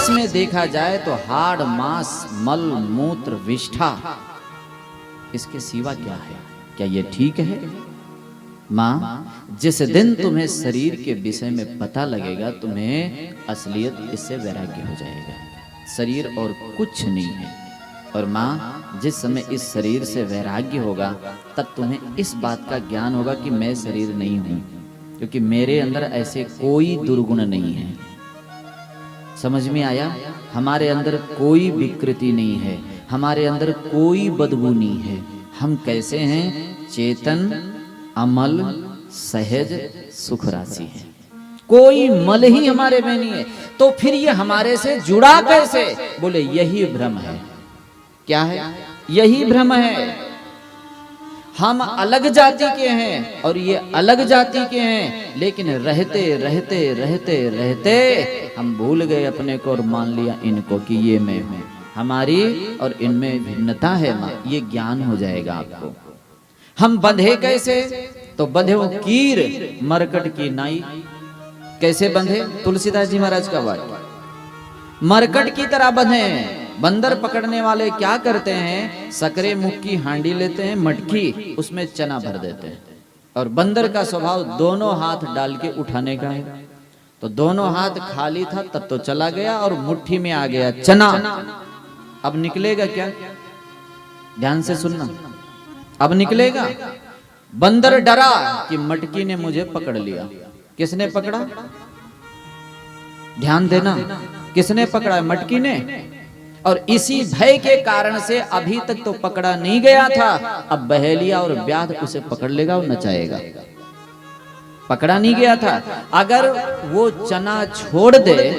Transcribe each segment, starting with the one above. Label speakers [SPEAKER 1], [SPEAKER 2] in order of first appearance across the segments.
[SPEAKER 1] इसमें देखा जाए तो हाड़ मांस मल मूत्र विष्ठा, इसके सिवा क्या है? क्या ये ठीक है? माँ, जिस दिन तुम्हें शरीर के विषय में पता लगेगा, तुम्हें असलियत इससे वैराग्य हो जाएगा। शरीर और कुछ नहीं है। और माँ, जिस समय इस शरीर से वैराग्य होगा, तब तुम्हें इस बात का ज्ञान होगा कि मैं शरीर नहीं हूं, क्योंकि मेरे अंदर ऐसे कोई दुर्गुण नहीं है। समझ में आया? हमारे अंदर कोई विकृति नहीं है, हमारे अंदर कोई बदबू नहीं है। हम कैसे हैं? चेतन, अमल, सहज, सुख राशि है। कोई मल ही हमारे में नहीं है। तो फिर ये हमारे से जुड़ा कैसे? बोले यही भ्रम है। क्या है? यही भ्रम है। हम अलग जाति के हैं और ये अलग जाति के हैं, लेकिन रहते रहते रहते रहते हम भूल गए अपने को और मान लिया इनको कि ये मैं हूं। हमारी और इनमें भिन्नता है मां, ये ज्ञान हो जाएगा आपको। हम बंधे कैसे? तो बंधे वो कीर मरकट की नाई। कैसे बंधे? तुलसीदास जी महाराज का वाक्य, मरकट की तरह बंधे। बंदर पकड़ने वाले क्या करते हैं? सकरे मुख की हांडी लेते हैं, मटकी, उसमें चना भर देते हैं। और बंदर का स्वभाव दोनों हाथ डाल के उठाने का है। तो दोनों हाथ खाली था तब तो चला गया और मुट्ठी में आ गया चना। अब निकलेगा क्या? ध्यान से सुनना, अब निकलेगा? बंदर डरा कि मटकी ने मुझे पकड़ लिया। किसने पकड़ा? ध्यान देना, किसने पकड़ा? मटकी ने। और इसी भय के कारण से अभी तक तो पकड़ा नहीं गया था, अब बहेलिया और व्याध उसे पकड़ लेगा और नचाएगा। पकड़ा नहीं गया था। अगर वो चना छोड़ दे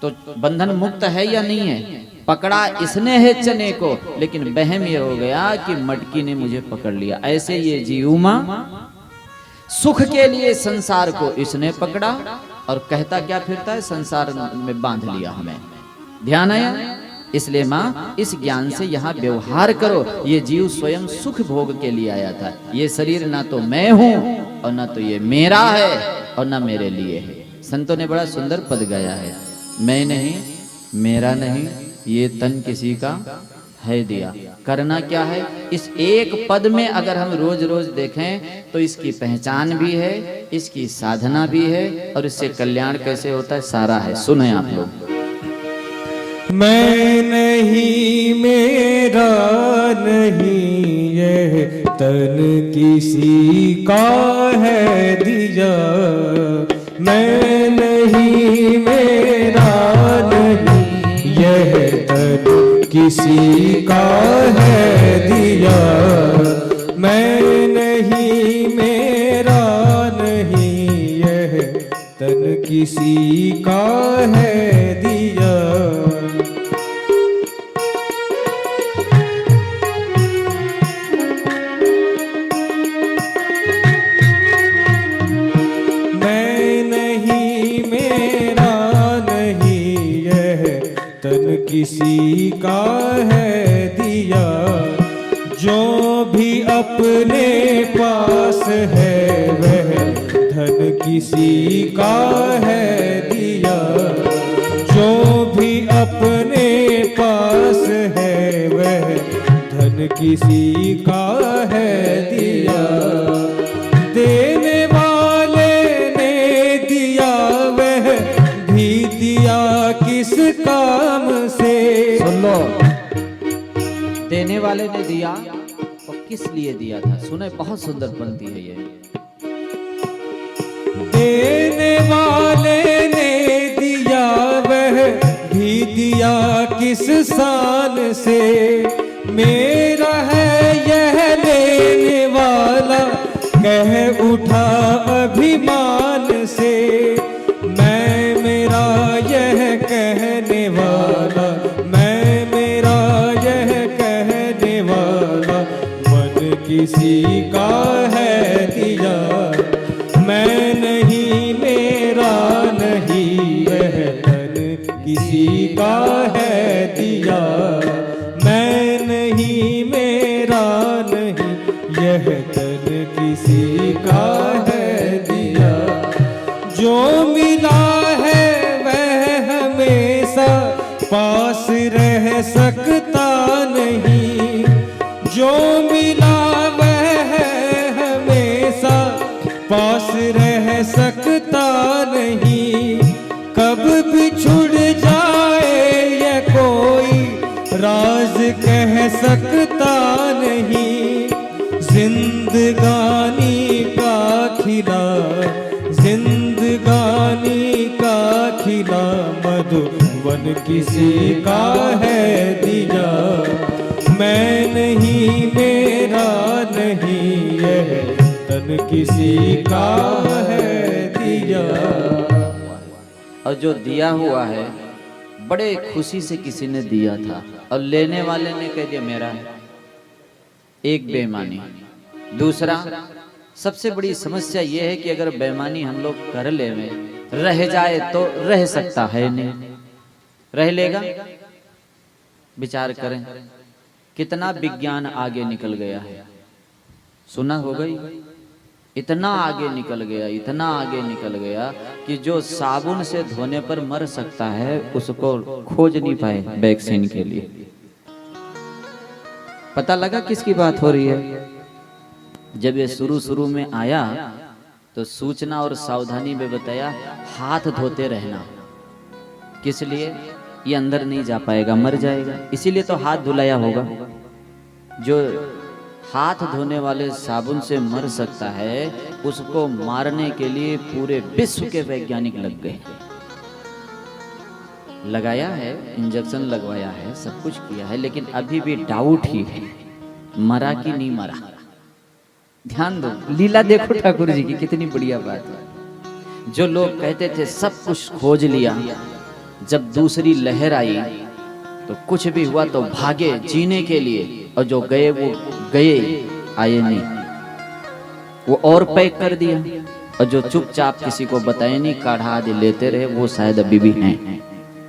[SPEAKER 1] तो बंधन मुक्त है या नहीं है? पकड़ा इसने है चने को, लेकिन बहम ये हो गया कि मटकी ने मुझे पकड़ लिया। ऐसे ये जीवमा सुख के लिए संसार को इसने पकड़ा और कहता क्या फिरता है? संसार में बांध लिया हमें। ध्यान आया? इसलिए माँ, इस ज्ञान से यहाँ व्यवहार करो। ये जीव स्वयं सुख भोग के लिए आया था। ये शरीर ना तो मैं हूं और ना तो ये मेरा है और ना मेरे लिए है। संतों ने बड़ा सुंदर पद गाया है, मैं नहीं, मेरा नहीं, ये तन किसी का है दिया। करना क्या है? इस एक पद में अगर हम रोज रोज देखें तो इसकी पहचान भी है, इसकी साधना भी है, और इससे कल्याण कैसे होता है सारा है। सुने आप लोग।
[SPEAKER 2] मैं नहीं, मेरा नहीं, यह तन किसी का है दिया। मैं नहीं, मेरा नहीं, यह तन किसी का है दिया। मैं नहीं, मेरा नहीं, यह तन किसी का है दिया। किसी का है दिया। जो भी अपने पास है वह धन किसी का है दिया। जो भी अपने पास है वह धन किसी का है दिया। देने वाले ने दिया वह भी दिया किस काम से?
[SPEAKER 1] सुन लो, देने वाले ने दिया और किस लिए दिया था? सुने, बहुत सुंदर पंक्ति है ये।
[SPEAKER 2] देने वाले ने दिया वह भी दिया किस शान से? मेरा है यह लेने वाला, कह उठा अभिमान से। मैं मेरा यह कहने वाला, मैं मेरा यह कहने वाला, मन किसी का है दिया। मैं नहीं, मेरा नहीं, यह तन किसी का है दिया। मैं नहीं, मेरा नहीं, यह तन किसी का है दिया। जो मिला है वह हमेशा पास रह सकता नहीं, जो मिला वह हमेशा पास रह सकता नहीं। कब बिछुड़ जाए ये कोई राज कह सकता नहीं। जिंदगानी का खिला, जिंदगानी का खिला मधुवन किसी का है दिया। मैं नहीं मेरा नहीं यह तन किसी का है दिया।
[SPEAKER 1] और जो दिया हुआ है बड़े खुशी से किसी ने दिया था और लेने वाले ने कह दिया मेरा है। एक बेईमानी। दूसरा, सबसे बड़ी समस्या यह है कि अगर बेईमानी हम लोग कर ले में रह जाए तो रह सकता है नहीं, रह लेगा? विचार करें कितना विज्ञान आगे निकल गया है। सुना होगा ही, इतना आगे निकल गया, इतना आगे निकल गया कि जो साबुन से धोने पर मर सकता है उसको खोज नहीं पाए वैक्सीन के लिए। पता लगा किसकी बात हो रही है? जब ये शुरू में आया तो सूचना और सावधानी में बताया हाथ धोते रहना। किस लिए? ये अंदर नहीं जा पाएगा, मर जाएगा, इसीलिए तो हाथ धुलाया होगा। जो हाथ धोने वाले साबुन से मर सकता है उसको मारने के लिए पूरे विश्व के वैज्ञानिक लग गए। लगाया है, इंजेक्शन लगवाया है, सब कुछ किया है, लेकिन अभी भी डाउट ही है मरा कि नहीं मरा। ध्यान दो, लीला देखो ठाकुर जी की, कितनी बढ़िया बात है। जो लोग कहते थे सब कुछ खोज लिया, जब दूसरी लहर आई तो कुछ भी हुआ तो भागे जीने के लिए, और जो गए वो गए, आए नहीं। वो और पैक कर दिया, और जो चुपचाप किसी को बताए नहीं, काढ़ा आदि लेते रहे, वो शायद अभी भी हैं।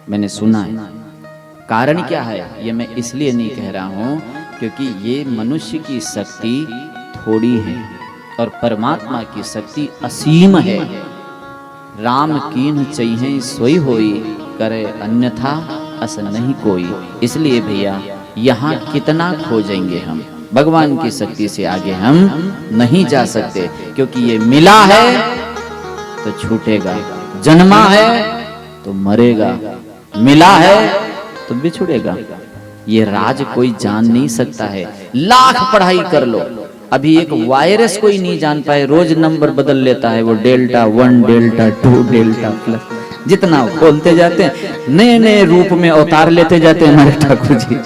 [SPEAKER 1] मैंने सुना है। कारण क्या है ये मैं इसलिए नहीं कह रहा हूँ क्योंकि ये मनुष्य की शक्ति थोड़ी है और परमात्मा की शक्ति असीम है। राम कीन्ह चाहिए सोई होई, करे अन्यथा अस नहीं कोई। इसलिए भैया यहाँ कितना खोजेंगे हम, भगवान की शक्ति से आगे हम नहीं जा सकते, क्योंकि ये मिला है तो छूटेगा, जन्मा है तो मरेगा, मिला है तो बिछुड़ेगा। ये राज कोई जान नहीं सकता है, लाख पढ़ाई कर लो। अभी एक वायरस कोई नहीं जान पाए, रोज नंबर बदल लेता है वो, डेल्टा 1, डेल्टा 2, डेल्टा प्लस, जितना खोलते जाते हैं नए नए रूप में अवतार लेते जाते हैं हमारे ठाकुर जी।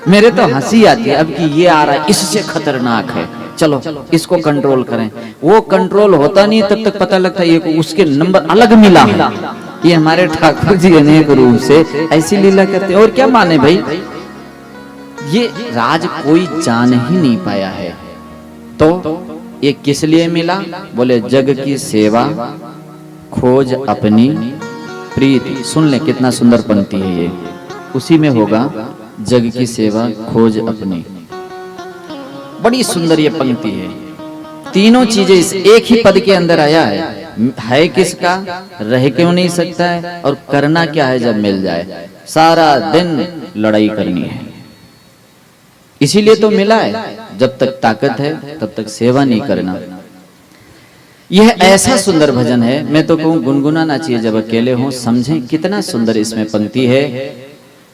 [SPEAKER 1] मेरे तो हंसी आती है अब कि ये आ रहा है, इससे खतरनाक है, चलो इसको कंट्रोल करें। वो कंट्रोल होता नहीं, तब तक पता लगता है ये उसके नंबर अलग मिला है। ये हमारे ठाकुर जी अनेक रूप से ऐसी लीला करते हैं। और क्या माने भाई, ये राज कोई जान ही नहीं पाया है। तो ये किस लिए मिला? बोले जग की सेवा खोज अपनी प्रीति। सुन ले कितना सुंदर पंक्ति है ये, उसी में होगा जग की सेवा खोज अपनी। बड़ी सुंदर ये पंक्ति है। तीनों चीजें इस एक ही पद के अंदर आया है किसका? रह क्यों नहीं सकता है, और करना क्या है जब मिल जाए? सारा दिन लड़ाई करनी है, इसीलिए तो मिला है। जब तक ताकत है तब तक सेवा नहीं करना। यह ऐसा सुंदर भजन है, मैं तो कहूं गुनगुनाना चाहिए जब अकेले हों। समझें कितना सुंदर इसमें पंक्ति है।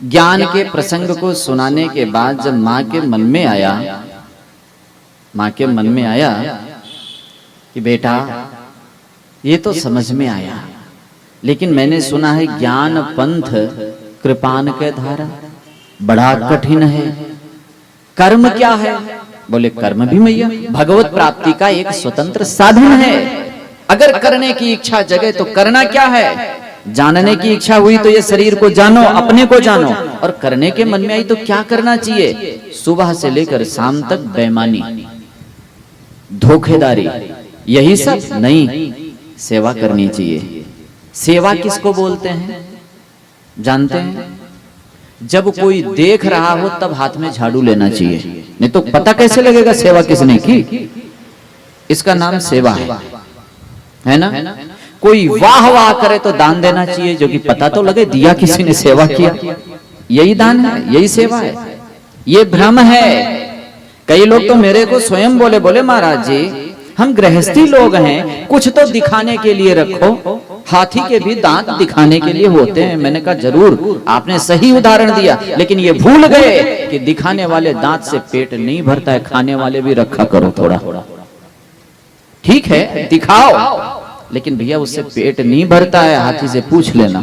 [SPEAKER 1] ज्ञान के प्रसंग को सुनाने के बाद जब माँ के मन में आया कि बेटा ये तो समझ में आया, लेकिन मैंने सुना है ज्ञान पंथ कृपान के धारा बड़ा कठिन है। कर्म क्या है? बोले कर्म भी मैया भगवत प्राप्ति का एक स्वतंत्र साधन है। अगर करने की इच्छा जगे तो करना क्या है? जानने की इच्छा हुई तो ये शरीर को जानो, अपने को जानो। और करने के मन में आई तो क्या करना चाहिए? सुबह से लेकर शाम तक बेईमानी, धोखेदारी, यही सब नहीं, सेवा करनी चाहिए। सेवा किसको बोलते हैं जानते हैं? जब कोई देख रहा हो तब हाथ में झाड़ू लेना चाहिए, नहीं तो पता कैसे लगेगा सेवा किसने की? इसका नाम सेवा है ना? कोई वाह वाह करे तो दान देना चाहिए, जो कि पता तो लगे दिया किसी ने, सेवा किया, यही दान है, यही सेवा है। ये भ्रम है। कई लोग तो मेरे को स्वयं बोले महाराज जी हम गृहस्थी लोग हैं, कुछ तो दिखाने के लिए रखो। हाथी के भी दांत दिखाने के लिए होते हैं। मैंने कहा जरूर, आपने सही उदाहरण दिया, लेकिन ये भूल गए कि दिखाने वाले दांत से पेट नहीं भरता है, खाने वाले भी रखा करो थोड़ा। ठीक है दिखाओ, लेकिन भैया उससे पेट नहीं भरता है, हाथी से पूछ लेना।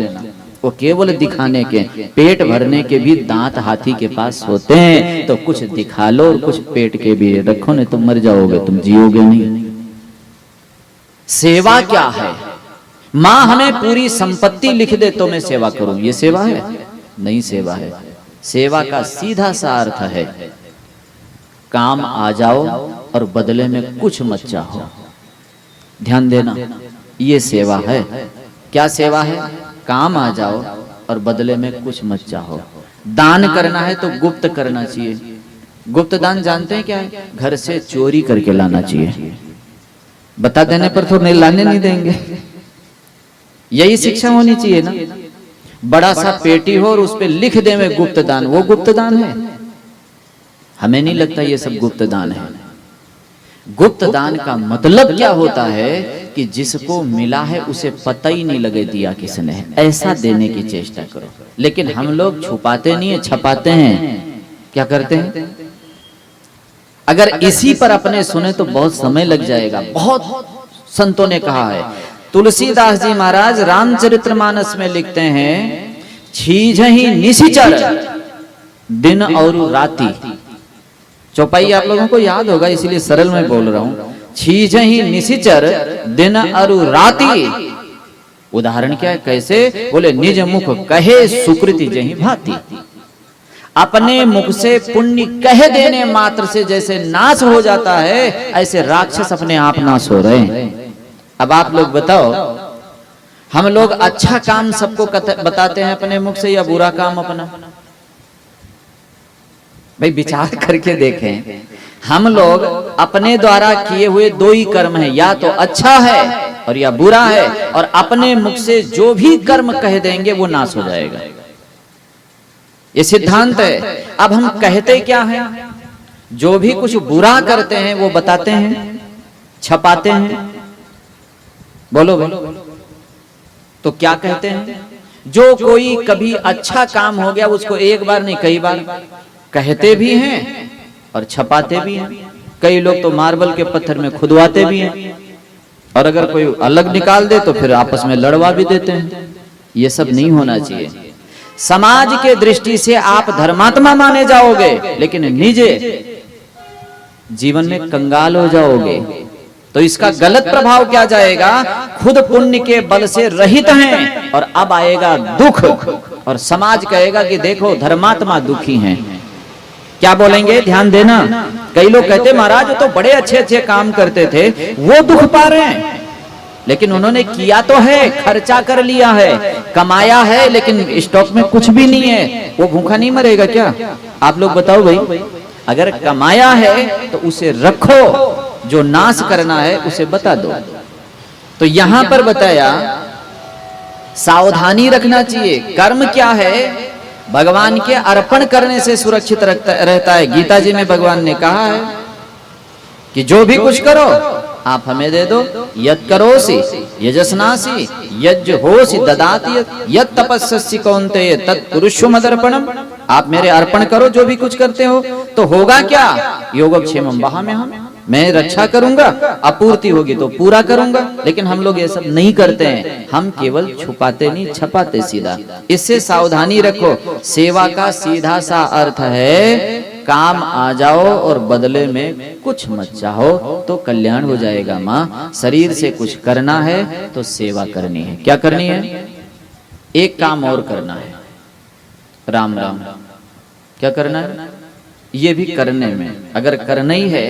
[SPEAKER 1] वो केवल दिखाने के, पेट भरने के भी दांत हाथी के पास होते हैं। तो कुछ दिखा लो और कुछ पेट के भी रखो, नहीं तो मर जाओगे, तुम जियोगे नहीं। सेवा क्या है? मां हमें पूरी संपत्ति लिख दे तो मैं सेवा करूं, ये सेवा है? नहीं सेवा है। सेवा का सीधा सा अर्थ है काम आ जाओ और बदले में कुछ मत चाहो। ध्यान देना, ये सेवा है। क्या सेवा है? काम आ जाओ और बदले में कुछ मत चाहो। दान करना है तो गुप्त करना चाहिए। गुप्त दान जानते हैं क्या है? घर से चोरी करके लाना चाहिए। बता देने पर तो नहीं, लाने नहीं देंगे। यही शिक्षा होनी चाहिए ना। बड़ा सा पेटी हो और उस पे लिख दे में गुप्त दान, वो गुप्त दान है? हमें नहीं लगता ये सब गुप्त दान है। गुप्त दान का मतलब क्या होता है कि जिसको मिला है उसे पता ही नहीं लगे दिया किसने, ऐसा देने की चेष्टा करो। लेकिन हम लोग छुपाते नहीं है, छपाते हैं। क्या करते हैं? अगर इसी पर अपने सुने तो बहुत समय लग जाएगा। बहुत संतों ने कहा है। तुलसीदास जी महाराज रामचरितमानस में लिखते हैं, छीजहि निशिचर दिन और राति। चौपाई आप लोगों को याद होगा, इसीलिए सरल में बोल रहा हूं। छीजहि निशिचर दिन और राति। उदाहरण क्या है? कैसे? बोले निज मुख कहे सुकृति जहि भांति। अपने मुख से पुण्य कह देने मात्र से जैसे नाश हो जाता है, ऐसे राक्षस अपने आप नाश हो रहे हैं। अब आप लोग बताओ, हम लोग अच्छा काम सबको बताते हैं अपने मुख से या बुरा काम अपना? भाई विचार करके देखें। हम लोग अपने द्वारा किए हुए दो ही कर्म है, या तो अच्छा है और या बुरा है, और अपने मुख से जो भी कर्म कह देंगे वो नाश हो जाएगा। ये सिद्धांत है। अब हम कहते क्या हैं? जो भी कुछ बुरा करते हैं वो बताते हैं, छपाते हैं। बोलो बोलो। तो क्या कहते हैं? जो कोई कभी अच्छा काम हो गया उसको एक बार नहीं कई बार कहते भी हैं और छपाते भी हैं। कई लोग तो मार्बल के पत्थर में खुदवाते भी हैं, और अगर कोई अलग निकाल दे तो फिर आपस में लड़वा भी देते हैं। ये सब नहीं होना चाहिए। समाज के दृष्टि से आप धर्मात्मा माने जाओगे, लेकिन निजे जीवन में कंगाल हो जाओगे। तो इसका गलत प्रभाव क्या जाएगा? खुद पुण्य के बल से रहित हैं और अब आएगा दुख, और समाज कहेगा कि देखो धर्मात्मा दुखी हैं। क्या बोलेंगे? ध्यान देना। कई लोग कहते महाराज तो बड़े अच्छे अच्छे काम करते थे, वो दुख पा रहे हैं। लेकिन उन्होंने किया तो है, खर्चा कर लिया है, कमाया है, लेकिन स्टॉक में कुछ भी नहीं है। वो भूखा नहीं मरेगा क्या? आप लोग बताओ भाई। अगर कमाया है तो उसे रखो, जो नाश करना है उसे बता दो। तो यहां पर बताया सावधानी रखना चाहिए। कर्म क्या है? भगवान के अर्पण करने से सुरक्षित रहता है। गीता जी में भगवान ने कहा है कि जो भी कुछ करो आप हमें दे दो। यत् करोसि यजस्नासि यज्ञ होसि ददाति यत् तपस्सि कौन्तेय तत् कुरुष्व मदर्पणम। आप मेरे अर्पण करो, जो भी कुछ करते हो तो होगा क्या? योगक्षेमम वहाम्यहम्, मैं रक्षा करूंगा, अपूर्ति होगी तो पूरा करूंगा। लेकिन हम लोग ये सब नहीं करते हैं। हम केवल छुपाते नहीं, छपाते सीधा। इससे सावधानी रखो। सेवा का सीधा सा अर्थ है काम आ जाओ और बदले में कुछ मत चाहो तो कल्याण हो जाएगा। माँ शरीर से कुछ करना है तो सेवा करनी है। क्या करनी है? एक काम और करना है। राम राम। क्या करना है? ये भी करने में, अगर करना ही है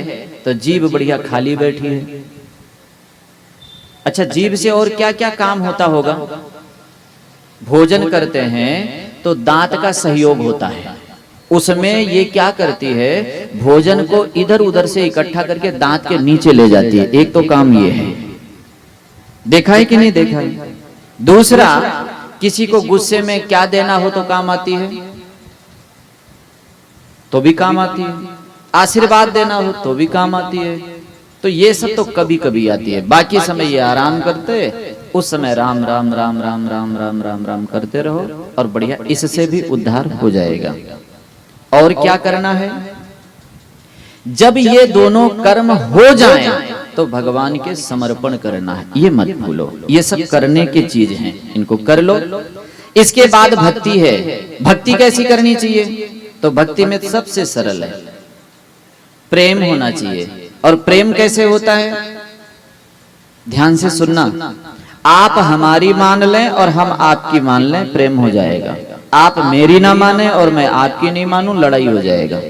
[SPEAKER 1] तो जीभ बढ़िया खाली बैठी है। अच्छा, जीभ से और क्या क्या काम होता होगा? भोजन करते हैं तो दांत का सहयोग होता है। उसमें ये क्या करती है? भोजन को इधर उधर से इकट्ठा करके दांत के नीचे ले जाती है। एक तो काम ये है। देखा है कि नहीं देखा है? दूसरा, किसी को गुस्से में क्या देना हो तो काम आती है, तो भी काम आती है। आशीर्वाद देना हो तो भी काम आती है। तो ये सब तो कभी कभी आती है, बाकी समय ये आराम करते, उस समय राम राम राम राम राम राम राम राम करते रहो और बढ़िया, इससे भी उद्धार हो जाएगा। और क्या करना है, जब ये दोनों कर्म हो जाएं तो भगवान के समर्पण करना है, ये मत भूलो। ये सब करने की चीज हैं, इनको कर लो। इसके बाद भक्ति है। भक्ति कैसी करनी चाहिए? तो भक्ति में सबसे सरल है, प्रेम होना चाहिए। और प्रेम कैसे होता है? ध्यान से सुनना। आप हमारी मान लें और हम आपकी मान लें, प्रेम हो जाएगा। आप मेरी ना माने और मैं आपकी नहीं मानूं, लड़ाई हो जाएगा।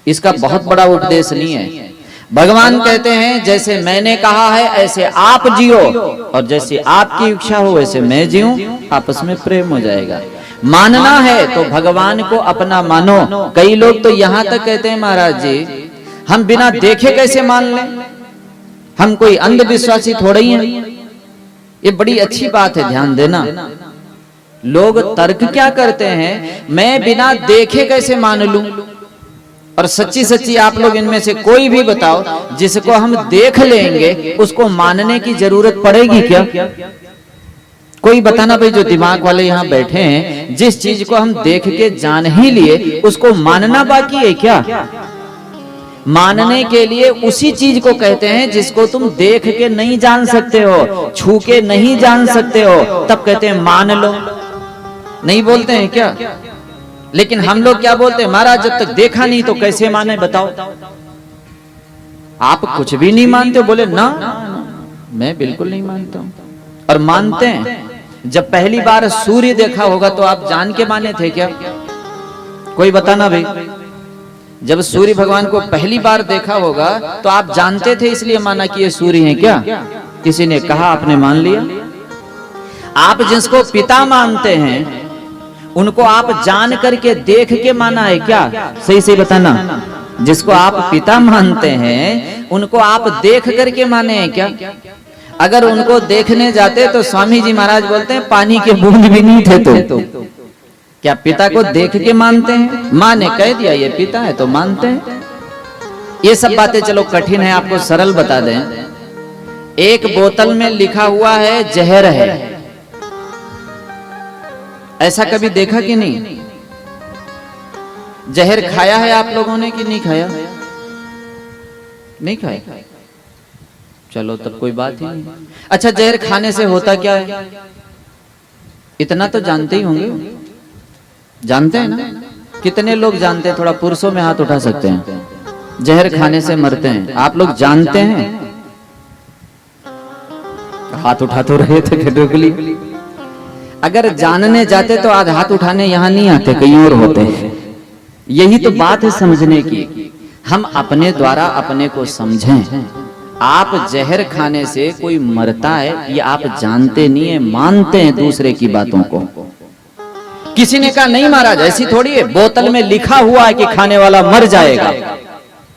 [SPEAKER 1] इसका बहुत बड़ा उपदेश नहीं है। भगवान कहते हैं जैसे मैंने कहा है ऐसे आप जियो, और जैसे आपकी इच्छा हो वैसे मैं जीऊं, आपस में प्रेम हो जाएगा। मानना है तो भगवान को अपना मानो। कई लोग तो यहां तक कहते हैं महाराज जी हम बिना देखे कैसे मान लें, हम कोई अंधविश्वासी थोड़े ही हैं। ये बड़ी अच्छी बात है, ध्यान देना। लोग तर्क क्या करते हैं, मैं बिना देखे कैसे मान लूं। और सच्ची सच्ची आप लोग इनमें से कोई भी बताओ जिसको हम देख लेंगे उसको मानने की जरूरत पड़ेगी क्या? कोई बताना भाई, जो दिमाग वाले यहाँ बैठे हैं, जिस चीज को हम देख के जान ही लिए उसको मानना बाकी है क्या? मानने के लिए उसी चीज को कहते हैं जिसको तुम देख के नहीं जान सकते हो, छू के नहीं जान सकते हो, तब कहते हैं मान लो। नहीं बोलते हैं क्या? लेकिन हम लोग क्या बोलते हैं, महाराज जब तक देखा नहीं तो कैसे माने बताओ। आप कुछ भी नहीं मानते हो? बोले ना मैं बिल्कुल नहीं मानता हूं। और मानते हैं। जब पहली बार सूर्य देखा होगा तो आप जान के माने थे क्या? कोई बताना भाई। जब सूर्य भगवान को पहली बार देखा होगा तो आप जानते थे इसलिए माना कि ये सूर्य है क्या? किसी ने कहा आपने मान लिया? आप जिसको पिता मानते हैं उनको आप जान करके देख के माना है क्या? सही सही बताना। जिसको आप पिता मानते हैं उनको आप देख करके माने हैं क्या? अगर उनको देखने जाते तो स्वामी जी महाराज बोलते हैं पानी के बूंद भी नहीं थे। तो क्या पिता को देख के मानते हैं? माँ ने कह दिया ये पिता है तो मानते हैं। ये सब बातें चलो कठिन है, आपको सरल बता दें। एक बोतल में लिखा हुआ है जहर है, ऐसा कभी देखा कि नहीं? जहर खाया है आप लोगों ने कि नहीं खाया? नहीं खाया? चलो तब कोई बात ही नहीं। अच्छा, जहर खाने से होता क्या है? इतना तो जानते ही होंगे, जानते हैं ना? कितने लोग जानते हैं? थोड़ा पुरुषों में हाथ उठा सकते हैं। जहर खाने से मरते हैं, आप लोग जानते हैं? हाथ उठा तो रहे थे फिर। अगर जानने जाते तो आज हाथ उठाने यहां नहीं आते, कहीं और होते। यही तो बात है समझने की। हम अपने द्वारा अपने को समझें। आप जहर खाने से कोई मरता है ये आप जानते नहीं है, मानते हैं दूसरे की बातों को। किसी ने कहा नहीं महाराज ऐसी थोड़ी है, बोतल में लिखा हुआ है कि खाने वाला मर जाएगा।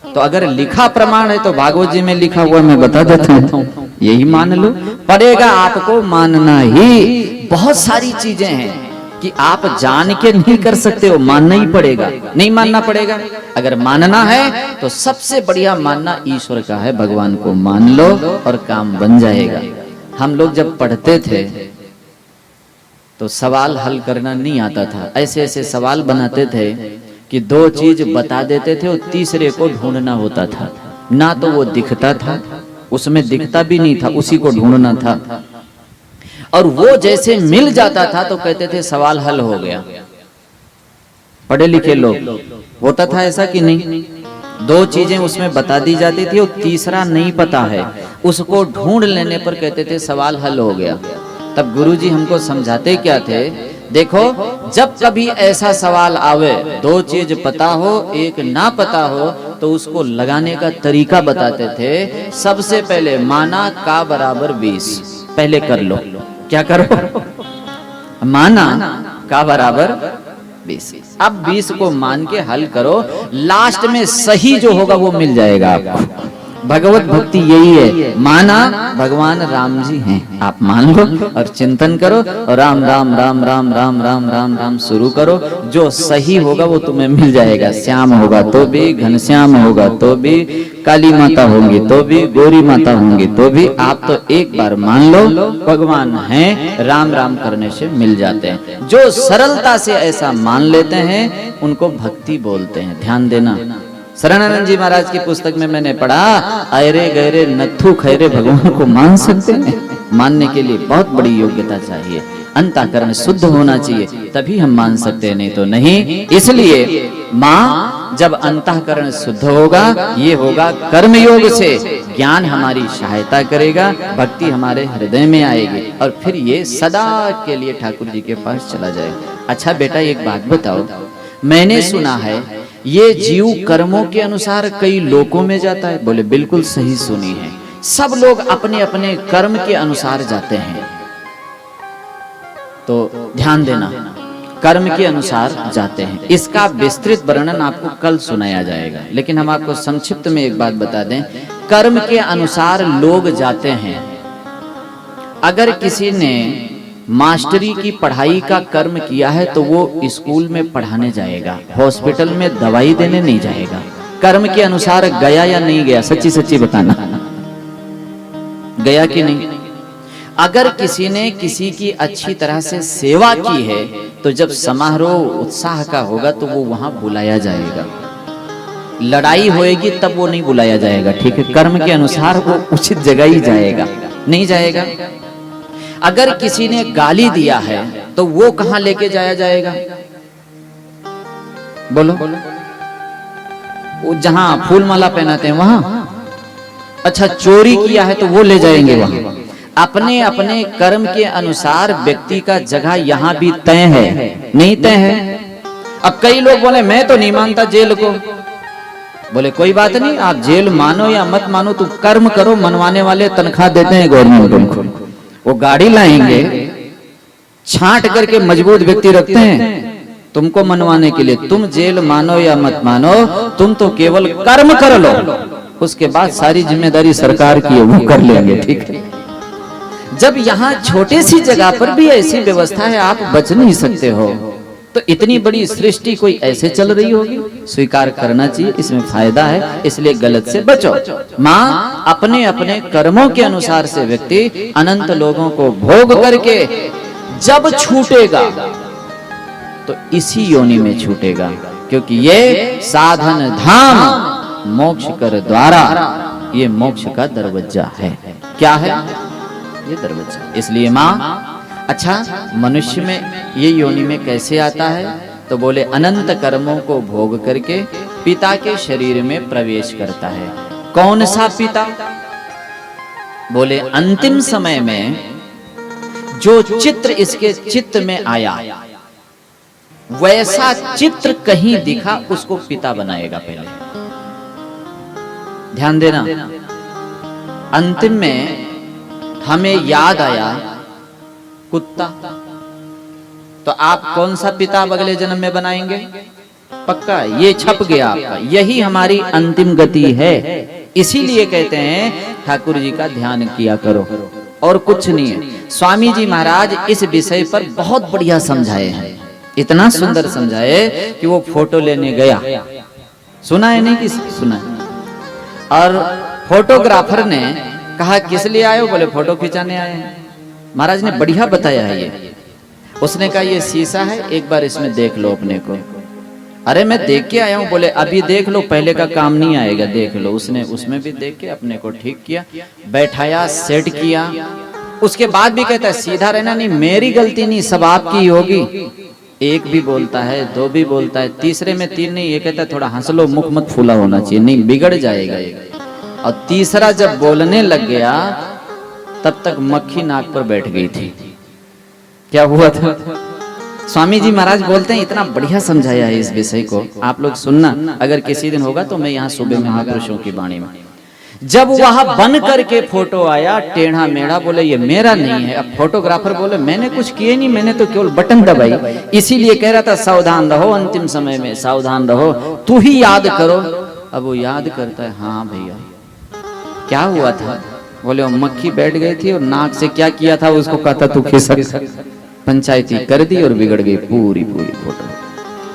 [SPEAKER 1] तो अगर लिखा प्रमाण है तो भागवत जी में लिखा हुआ मैं बता देता हूं, यही मान लो। पड़ेगा आपको मानना ही। बहुत सारी चीजें हैं कि आप जान के नहीं कर सकते हो, मानना ही पड़ेगा। नहीं मानना पड़ेगा? अगर मानना है तो सबसे बढ़िया मानना ईश्वर का है। भगवान को मान लो और काम बन जाएगा। हम लोग जब पढ़ते थे तो सवाल हल करना नहीं आता था। ऐसे ऐसे सवाल बनाते थे कि दो चीज बता देते थे और तीसरे को ढूंढना होता था। ना तो वो दिखता था, उसमें दिखता भी नहीं था, उसी को ढूंढना था। और वो जैसे मिल जाता था तो कहते थे सवाल हल हो गया। पढ़े लिखे लोग होता था ऐसा कि नहीं? दो चीजें उसमें बता दी जाती थी और तीसरा नहीं पता है, उसको ढूंढ लेने पर कहते थे सवाल हल हो गया। तब गुरुजी हमको समझाते क्या थे, देखो जब कभी ऐसा सवाल आवे, दो चीज पता हो एक ना पता हो, तो उसको लगाने का तरीका बताते थे। सबसे पहले माना का बराबर 20 पहले कर लो। क्या करो? माना का बराबर 20। अब 20 को मान के हल करो, लास्ट में सही जो होगा वो मिल जाएगा आपको। भगवत भक्ति यही है। माना भगवान राम जी हैं, आप मान लो और चिंतन करो और राम राम राम राम राम राम राम राम शुरू करो। जो सही होगा वो तुम्हें मिल जाएगा। श्याम होगा तो भी, घनश्याम होगा तो भी, काली माता होंगी तो भी, गोरी माता होंगी तो भी, आप तो एक बार मान लो भगवान हैं, राम राम करने से मिल जाते हैं। जो सरलता से ऐसा मान लेते हैं उनको भक्ति बोलते हैं। ध्यान देना, शरणानंद जी महाराज की पुस्तक में मैंने पढ़ा, अरे गहरे नथु खैरे भगवान को मान सकते हैं। मानने के लिए बहुत बड़ी योग्यता चाहिए, अंतःकरण शुद्ध होना चाहिए, तभी हम मान सकते हैं, नहीं तो नहीं। इसलिए माँ जब अंतःकरण शुद्ध होगा, ये होगा कर्म योग से, ज्ञान हमारी सहायता करेगा, भक्ति हमारे हृदय में आएगी और फिर ये सदा के लिए ठाकुर जी के पास चला जाएगा। अच्छा बेटा एक बात बताओ, मैंने सुना है ये जीव कर्मों के अनुसार कई लोकों में जाता है। बोले बिल्कुल सही सुनी है, सब लोग अपने अपने कर्म के अनुसार जाते हैं। तो ध्यान देना, कर्म के अनुसार जाते हैं। इसका विस्तृत वर्णन आपको कल सुनाया जाएगा, लेकिन हम आपको संक्षिप्त में एक बात बता दें। कर्म के अनुसार लोग जाते हैं। अगर किसी ने मास्टरी की पढ़ाई का कर्म किया है तो वो स्कूल में पढ़ाने जाएगा, हॉस्पिटल में दवाई देने नहीं जाएगा। कर्म के अनुसार गया या नहीं गया, सच्ची सच्ची बताना, गया कि नहीं। अगर किसी ने किसी की अच्छी तरह से सेवा की है तो जब समारोह उत्साह का होगा तो वो वहां बुलाया जाएगा। लड़ाई होएगी तब वो नहीं बुलाया जाएगा, ठीक है। कर्म के अनुसार वो उचित जगह ही जाएगा, नहीं जाएगा। अगर किसी ने गाली दिया है तो वो कहां लेके जाया जाएगा, बोलो। वो जहां फूल माला पहनाते हैं वहां। अच्छा चोरी किया है तो वो ले जाएंगे वहां। अपने अपने कर्म के अनुसार व्यक्ति का जगह यहाँ भी तय है, नहीं तय है। अब कई लोग बोले मैं तो नहीं मानता जेल को। बोले कोई बात नहीं, आप जेल मानो या मत मानो, तो कर्म करो। मनवाने वाले तनख्वाह देते हैं गवर्नमेंट उनको। वो गाड़ी लाएंगे, छांट करके मजबूत व्यक्ति रखते हैं तुमको मनवाने के लिए। तुम जेल मानो या मत मानो, तुम तो केवल कर्म कर लो, उसके बाद सारी जिम्मेदारी सरकार की है, वो कर लेंगे, ठीक है। जब यहाँ छोटी सी जगह पर भी ऐसी व्यवस्था है, आप बच नहीं सकते हो, तो इतनी बड़ी सृष्टि कोई ऐसे चल रही होगी। स्वीकार करना चाहिए, इसमें फायदा है, इसलिए गलत से बचो। माँ अपने अपने कर्मों के अनुसार से व्यक्ति अनंत लोगों को भोग करके जब छूटेगा तो इसी योनि में छूटेगा, क्योंकि ये साधन धाम मोक्ष कर द्वारा, ये मोक्ष का दरवाजा है। क्या है ये दरवाजा? इसलिए माँ अच्छा मनुष्य में ये योनि में कैसे आता है, तो बोले अनंत कर्मों को भोग करके पिता के शरीर में प्रवेश करता है। कौन सा पिता? बोले अंतिम समय में जो चित्र इसके चित्त में आया, वैसा चित्र कहीं दिखा उसको पिता बनाएगा पहले। ध्यान देना, अंतिम में हमें याद आया कुत्ता, तो आप कौन सा पिता अगले जन्म में बनाएंगे? पक्का ये छप गया आपका, यही हमारी अंतिम गति है। इसीलिए कहते हैं ठाकुर जी का ध्यान किया करो, और कुछ नहीं है। स्वामी जी महाराज इस विषय पर बहुत बढ़िया समझाए हैं, इतना सुंदर समझाए कि वो फोटो लेने गया, सुना है नहीं कि सुना है? और फोटोग्राफर ने कहा किस लिए आए हो? बोले फोटो खिंचाने आए हैं। महाराज ने बढ़िया बताया है ये। उसने कहा ये शीशा है, एक बार इसमें देख लो अपने को। अरे मैं देख के आया हूँ। बोले अभी देख लो, पहले का काम नहीं आएगा, देख लो। उसने उसमें भी देख के अपने को ठीक किया, बैठाया, सेट किया। उसके बाद भी कहता है सीधा रहना, नहीं मेरी गलती नहीं, सब आपकी होगी। एक भी बोलता है, दो भी बोलता है, तीसरे में तीन नहीं। ये कहता है थोड़ा हंस लो, मुख मत फूला होना चाहिए, नहीं बिगड़ जाएगा। और तीसरा जब बोलने लग गया तब तक मक्खी नाक पर बैठ गई थी। क्या हुआ था? स्वामी जी महाराज बोलते हैं इतना बढ़िया समझाया है इस विषय को, आप लोग सुनना। अगर किसी दिन होगा तो मैं यहाँ सुबह महापुरुषों की वाणी में, जब वहां बन करके फोटो आया टेढ़ा मेढ़ा, बोले ये मेरा नहीं है। अब फोटोग्राफर बोले मैंने कुछ किए नहीं, मैंने तो केवल बटन दबाई। इसीलिए कह रहा था सावधान रहो, अंतिम समय में सावधान रहो, तू ही याद करो। अब वो याद करता है, हाँ भैया क्या हुआ था? बोले वो मक्खी बैठ गई थी और नाक से क्या किया था उसको कहता तू खिसक। पंचायती कर दी और बिगड़ गई पूरी पूरी फोटो।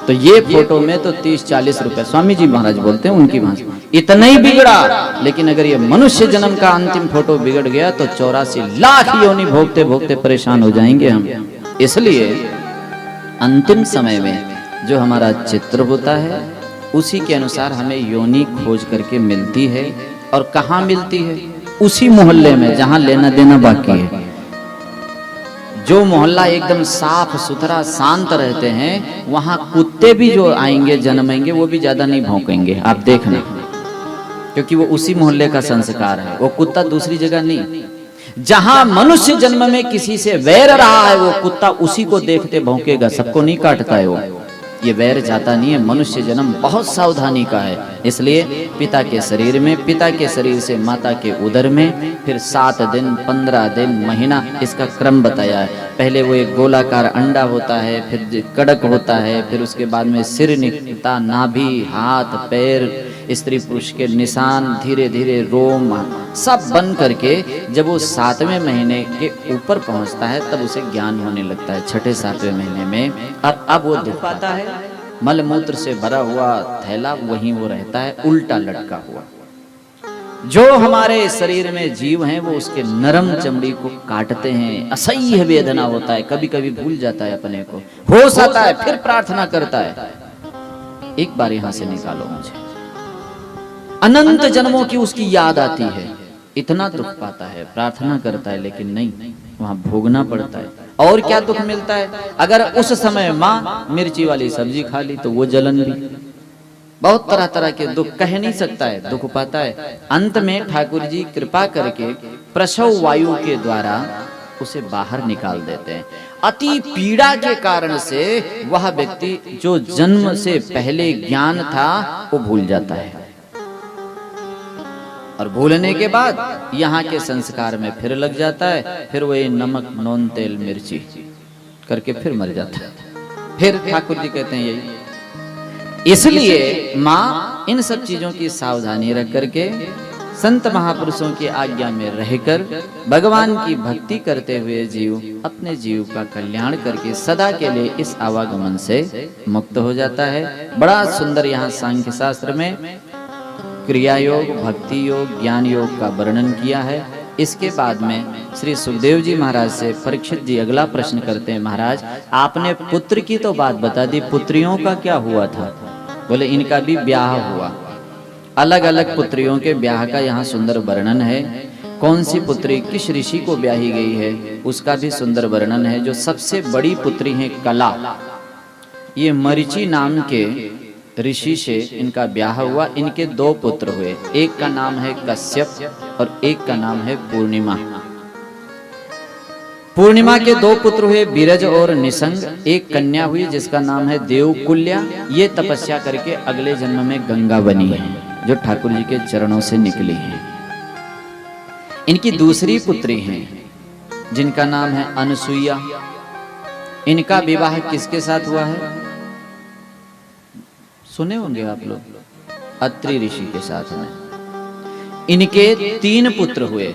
[SPEAKER 1] तो ये फोटो में तो 30-40 रुपए, स्वामी जी महाराज बोलते हैं उनकी भाषा, इतना ही बिगड़ा। लेकिन अगर ये मनुष्य जन्म का अंतिम फोटो बिगड़ गया तो 84 लाख योनि भोगते भोगते परेशान हो जाएंगे हम। इसलिए अंतिम समय में जो हमारा चित्र होता है उसी के अनुसार हमें योनि खोज करके मिलती है। और कहाँ मिलती है? उसी मोहल्ले में जहां लेना देना बाकी है। जो मोहल्ला एकदम साफ सुथरा शांत रहते हैं वहां कुत्ते भी जो आएंगे जन्मेंगे वो भी ज्यादा नहीं भौंकेंगे, आप देखना, क्योंकि वो उसी मोहल्ले का संस्कार है। वो कुत्ता दूसरी जगह नहीं। जहां मनुष्य जन्म में किसी से वैर रहा है वो कुत्ता उसी को देखते भौंकेगा, सबको नहीं काटता है वो। ये वैर जाता नहीं है। मनुष्य जन्म बहुत सावधानी का है। इसलिए पिता के शरीर में, पिता के शरीर से माता के उदर में, फिर 7 दिन, 15 दिन, महीना, इसका क्रम बताया है। पहले वो एक गोलाकार अंडा होता है, फिर कड़क होता है, फिर उसके बाद में सिर निकलता, नाभि, हाथ, पैर, स्त्री पुरुष के निशान, धीरे धीरे रोम सब बन करके जब वो 7वें महीने के ऊपर पहुंचता है तब उसे ज्ञान होने लगता है। 6ठे-7वें महीने में और अब वो दिख पाता है। मल मूत्र से भरा हुआ थैला वहीं वो रहता है, उल्टा लटका हुआ। जो हमारे शरीर में जीव हैं वो उसके नरम चमड़ी को काटते हैं, असह्य वेदना होता है। कभी कभी भूल जाता है अपने को, होश आता है, फिर प्रार्थना करता है, एक बार यहां से निकालो मुझे। अनंत जन्मों की उसकी याद आती है, इतना दुख पाता है, प्रार्थना करता है, लेकिन नहीं, वहां भोगना पड़ता है। और क्या दुख मिलता है? अगर उस समय माँ मिर्ची वाली सब्जी खा ली तो वो जलन भी, बहुत तरह तरह के दुख कह नहीं सकता है, दुख पाता है। अंत में ठाकुर जी कृपा करके प्रसव वायु के द्वारा उसे बाहर निकाल देते हैं। अति पीड़ा के कारण से वह व्यक्ति जो जन्म से पहले ज्ञान था वो भूल जाता है, और भूलने के बाद यहाँ के संस्कार में फिर लग जाता है। फिर वही नमक, नून, तेल, मिर्ची करके फिर मर जाता है। फिर ठाकुर जी कहते हैं यही। इसलिए माँ इन सब चीजों की सावधानी रख करके संत महापुरुषों की आज्ञा में रहकर भगवान की भक्ति करते हुए जीव अपने जीव का कल्याण करके सदा के लिए इस आवागमन से मुक्त हो जाता है। बड़ा सुंदर यहाँ सांख्य शास्त्र में क्रिया योग, भक्ति योग, ज्ञान योग का वर्णन किया है। इसके बाद में श्री सुखदेव जी महाराज से परीक्षित जी अगला प्रश्न करते हैं, महाराज आपने पुत्र की तो बात बता दी, पुत्रियों का क्या हुआ था? बोले इनका भी ब्याह हुआ। अलग अलग पुत्रियों के ब्याह का यहाँ सुंदर वर्णन है। कौन सी पुत्री किस ऋषि को ब्याही गई है उसका भी सुंदर वर्णन है। जो सबसे बड़ी पुत्री है कला, ये मरीचि नाम के ऋषि से इनका ब्याह हुआ। इनके 2 पुत्र हुए, एक का नाम है कश्यप और एक का नाम है पूर्णिमा। पूर्णिमा के 2 पुत्र हुए, बीरज और निसंग। एक कन्या हुई जिसका नाम है देवकुल्या। ये तपस्या करके अगले जन्म में गंगा बनी है, जो ठाकुर जी के चरणों से निकली है। इनकी दूसरी पुत्री है जिनका नाम है अनसुईया। इनका विवाह किसके साथ हुआ है? सुने होंगे आप लोग, अत्रि ऋषि के साथ में। इनके 3 पुत्र हुए,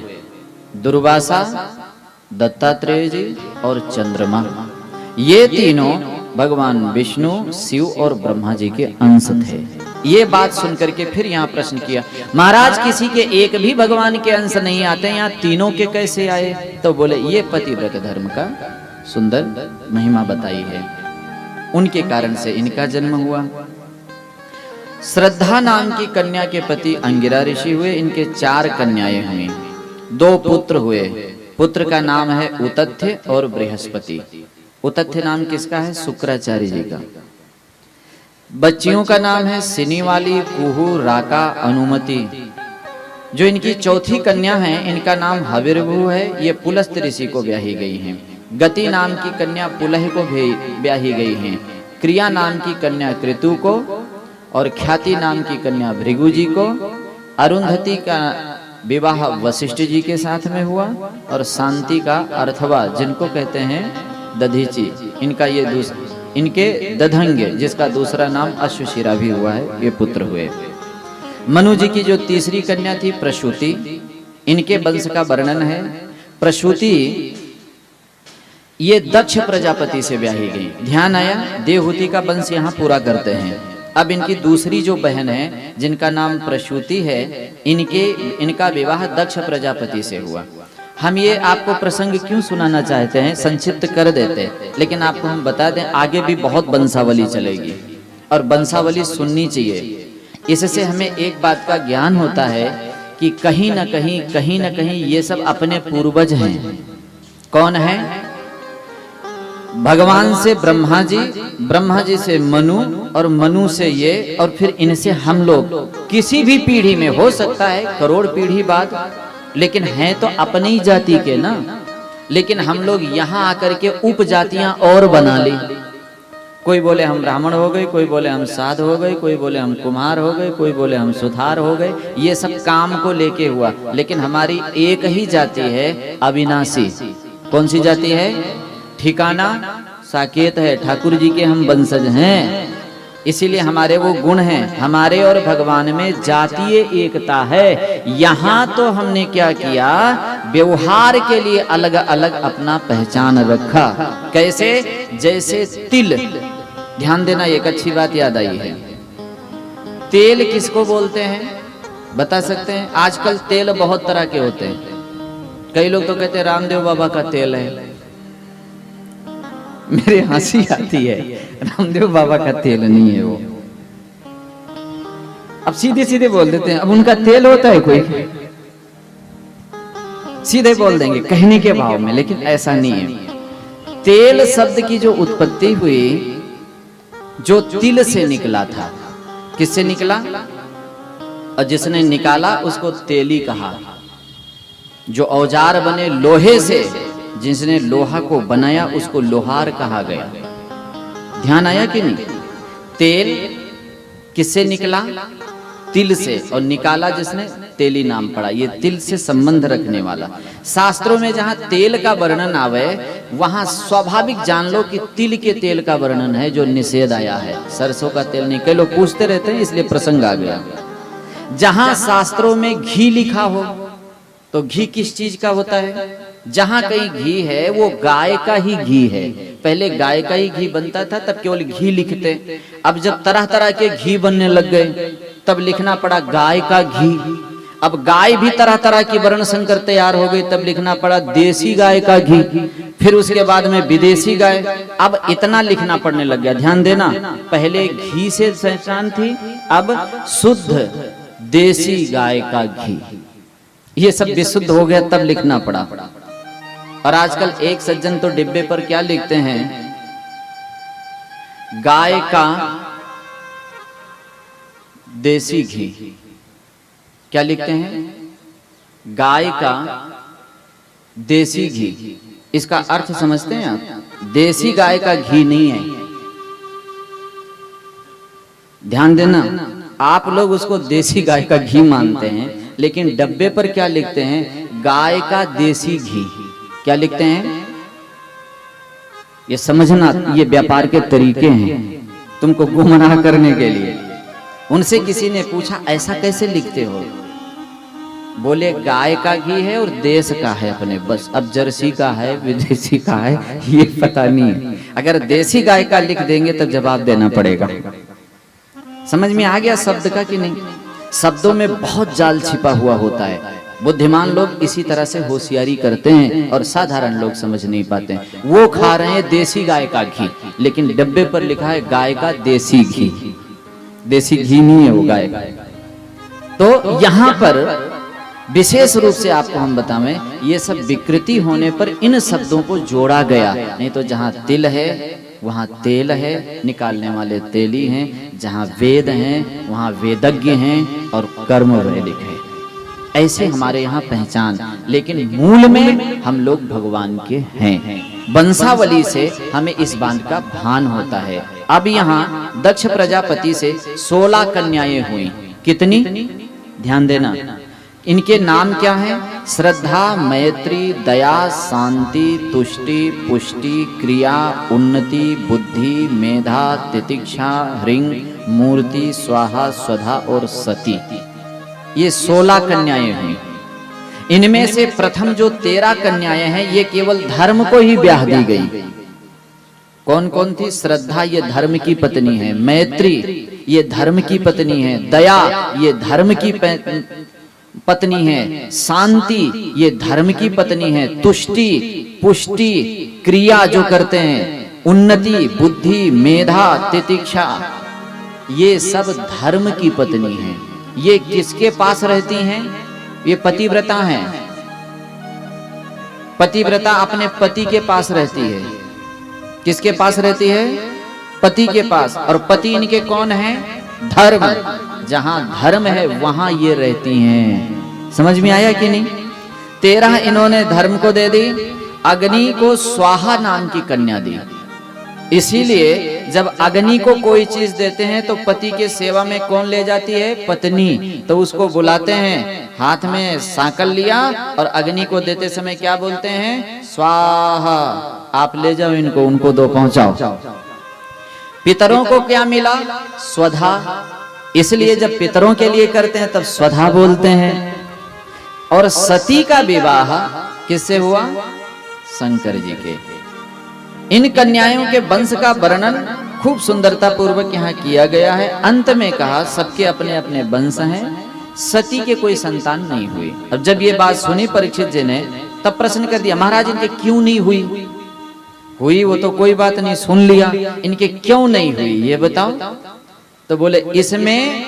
[SPEAKER 1] दुर्वासा, दत्तात्रेय जी और चंद्रमा। ये तीनों भगवान विष्णु, शिव और ब्रह्मा जी के अंश थे। ये बात सुनकर के फिर यहाँ प्रश्न किया, महाराज किसी के एक भी भगवान के अंश नहीं आते, यहाँ तीनों के कैसे आए? तो बोले ये पतिव्रत धर्म का सुंदर महिमा बताई है, उनके कारण से इनका जन्म हुआ। श्रद्धा नाम की कन्या के पति अंगिरा ऋषि हुए। इनके 4 कन्याएं हुई, 2 पुत्र हुए। पुत्र का नाम है उतथ्य और बृहस्पति। उतथ्य नाम किसका है? शुक्राचार्य जी का। बच्चियों का नाम है सिनीवाली, कुहू, राका, अनुमति। जो इनकी 4थी कन्या है इनका नाम हविर्भु है। ये पुलस्त ऋषि को ब्याही गई हैं। गति नाम की कन्या पुलह को ब्याही गई हैं। क्रिया नाम की कन्या कृतु को और ख्याति नाम की कन्या भृगु जी को। अरुंधति का विवाह वशिष्ठ जी के साथ में हुआ और शांति का अर्थवा जिनको कहते हैं दधीची, इनका ये इनके दधंगे जिसका दूसरा नाम अश्वशिरा भी हुआ है, ये पुत्र हुए। मनु जी की जो तीसरी कन्या थी प्रसूति, इनके वंश का वर्णन है। प्रसूति ये दक्ष प्रजापति से ब्याही गई। ध्यान आया, देवहूति का वंश यहाँ पूरा करते हैं। अब इनकी दूसरी जो बहन है जिनका नाम प्रसूति है, इनका विवाह दक्ष प्रजापति से हुआ। हम ये आपको प्रसंग क्यों सुनाना चाहते हैं, संक्षिप्त कर देते, लेकिन आपको हम बता दें आगे भी बहुत वंशावली चलेगी और वंशावली सुननी चाहिए। इससे हमें एक बात का ज्ञान होता है कि कहीं न कहीं ये सब अपने पूर्वज हैं। कौन है? भगवान से ब्रह्मा जी, ब्रह्मा जी से मनु, और मनु से ये, और फिर इनसे हम लोग किसी भी पीढ़ी में, हो सकता है करोड़ पीढ़ी बाद, लेकिन हैं तो अपनी ही जाति के ना। लेकिन हम लोग यहाँ आकर के उपजातियां और बना ली। कोई बोले हम ब्राह्मण हो गए, कोई बोले हम साध हो गए, कोई बोले हम कुम्हार हो गए, कोई बोले हम सुथार हो गए। ये सब काम को लेके हुआ, लेकिन हमारी एक ही जाति है, अविनाशी। कौन सी जाति है? ठिकाना साकेत है, ठाकुर जी के हम वंशज हैं, इसीलिए हमारे वो गुण हैं। हमारे और भगवान में जातीय एकता है। यहाँ तो हमने क्या किया, व्यवहार के लिए अलग अलग अपना पहचान रखा। कैसे? जैसे तिल। ध्यान देना, एक अच्छी बात याद आई है। तेल किसको बोलते हैं, बता सकते हैं? आजकल तेल बहुत तरह के होते हैं। कई लोग तो कहते हैं रामदेव बाबा का तेल है। मेरे हंसी आती है, रामदेव बाबा का तेल नहीं है वो। अब सीधे सीधे बोल देते हैं, अब उनका तेल होता है कोई, सीधे बोल देंगे कहने के भाव में, लेकिन ऐसा नहीं है। तेल शब्द की जो उत्पत्ति हुई, जो तिल से निकला था, किससे निकला? और जिसने निकाला उसको तेली कहा। जो औजार बने लोहे से, जिसने लोहा को बनाया उसको लोहार कहा गया। ध्यान आया कि नहीं? तेल किससे निकला? तिल से, और निकाला जिसने, तेली नाम पड़ा। ये तिल से संबंध रखने वाला। शास्त्रों में जहां तेल का वर्णन आवे, वहां स्वाभाविक जान लो कि तिल के तेल का वर्णन है, जो निषेध आया है। सरसों का तेल नहीं। कई लोग पूछते रहते हैं, इसलिए प्रसंग आ गया। जहां शास्त्रों में घी लिखा हो, तो घी किस चीज का होता है? जहां कहीं घी है वो गाय का ही घी है। पहले गाय का ही घी बनता था, तब केवल घी लिखते। अब जब तरह तरह के घी बनने लग गए, तब लिखना पड़ा गाय का घी। अब गाय भी तरह तरह की वर्ण संकर तैयार हो गई, तब लिखना पड़ा देसी गाय का घी। फिर उसके बाद में विदेशी गाय। अब इतना लिखना पड़ने लग गया। ध्यान देना, पहले घी से पहचान थी, अब शुद्ध देसी गाय का घी। ये सब विशुद्ध हो गया, तब लिखना पड़ा। और आजकल एक सज्जन तो डिब्बे पर क्या लिखते हैं? गाय का देसी घी। क्या लिखते हैं? गाय का देसी घी। इसका अर्थ समझते हैं आप? देसी गाय का घी नहीं है। ध्यान देना, आप लोग उसको देसी गाय का घी मानते हैं, लेकिन डब्बे पर क्या लिखते हैं? गाय का देसी घी। क्या लिखते हैं? ये समझना, ये व्यापार के तरीके हैं तुमको गुमराह करने के लिए। उनसे किसी ने पूछा ऐसा कैसे लिखते हो? बोले गाय का घी है और देश का है अपने, बस। अब जर्सी का है, विदेशी का है, ये पता नहीं। अगर देसी गाय का लिख देंगे तब जवाब देना पड़ेगा। समझ में आ गया शब्द का कि नहीं? शब्दों में बहुत जाल छिपा हुआ होता है। बुद्धिमान लोग इसी तरह से होशियारी करते हैं और साधारण लोग समझ नहीं पाते। वो खा रहे हैं देसी गाय का घी, लेकिन डब्बे पर लिखा है गाय का देसी घी। देसी घी नहीं है वो गाय का। तो यहाँ पर विशेष रूप से आपको हम बतावें, ये सब विकृति होने पर इन शब्दों को जोड़ा गया। नहीं तो जहाँ तिल है वहाँ तेल है, निकालने वाले तेली हैं। जहाँ वेद हैं वहाँ वेदज्ञ हैं और कर्म वैदिक है। ऐसे हमारे यहाँ पहचान, लेकिन मूल में हम लोग भगवान के हैं। वंशावली से हमें इस बात का भान होता है। अब यहाँ दक्ष प्रजापति से 16 कन्याएं हुई। कितनी? ध्यान देना, इनके नाम क्या हैं? श्रद्धा, मैत्री, दया, शांति, तुष्टि, पुष्टि, क्रिया, उन्नति, बुद्धि, मेधा, तितिक्षा, ह्रिंग, मूर्ति, स्वाहा, स्वधा और सती। ये 16 कन्याएं हुई। इनमें से प्रथम जो 13 कन्याएं हैं ये केवल धर्म को ही ब्याह दी गई। कौन कौन थी? श्रद्धा ये धर्म की पत्नी है, मैत्री ये धर्म की पत्नी है, दया ये धर्म की पत्नी है, शांति ये धर्म की पत्नी है, तुष्टि पुष्टि क्रिया जो करते हैं, उन्नति बुद्धि मेधा तितिक्षा ये सब धर्म की पत्नी है। ये किसके पास रहती हैं? ये पतिव्रता हैं। पतिव्रता अपने पति के पास रहती है। किसके पास रहती है? पति के पास। और पति इनके कौन है? धर्म। जहां धर्म है वहां ये रहती हैं। समझ में आया कि नहीं? 13 इन्होंने धर्म को दे दी। अग्नि को स्वाहा नाम की कन्या दी। इसीलिए जब अग्नि को कोई चीज देते हैं तो पति के सेवा में कौन ले जाती है? पत्नी। तो उसको बुलाते हैं, हाथ में सांकल लिया और अग्नि को देते समय क्या बोलते हैं? स्वाहा। आप ले जाओ इनको, उनको दो पहुंचाओ। पितरों को क्या मिला? स्वधा। इसलिए जब पितरों के लिए करते हैं तब स्वधा बोलते हैं। और सती का विवाह किससे हुआ? शंकर जी के। इन कन्याओं के वंश का वर्णन खूब सुंदरता पूर्वक यहाँ किया गया है। अंत में कहा सबके अपने अपने वंश हैं, सती के कोई संतान नहीं हुई। अब जब ये बात सुनी परीक्षित जी ने तब प्रश्न कर दिया, महाराज इनके क्यों नहीं हुई? हुई वो तो कोई बात नहीं, सुन लिया, इनके क्यों नहीं हुई ये बताओ। तो बोले इसमें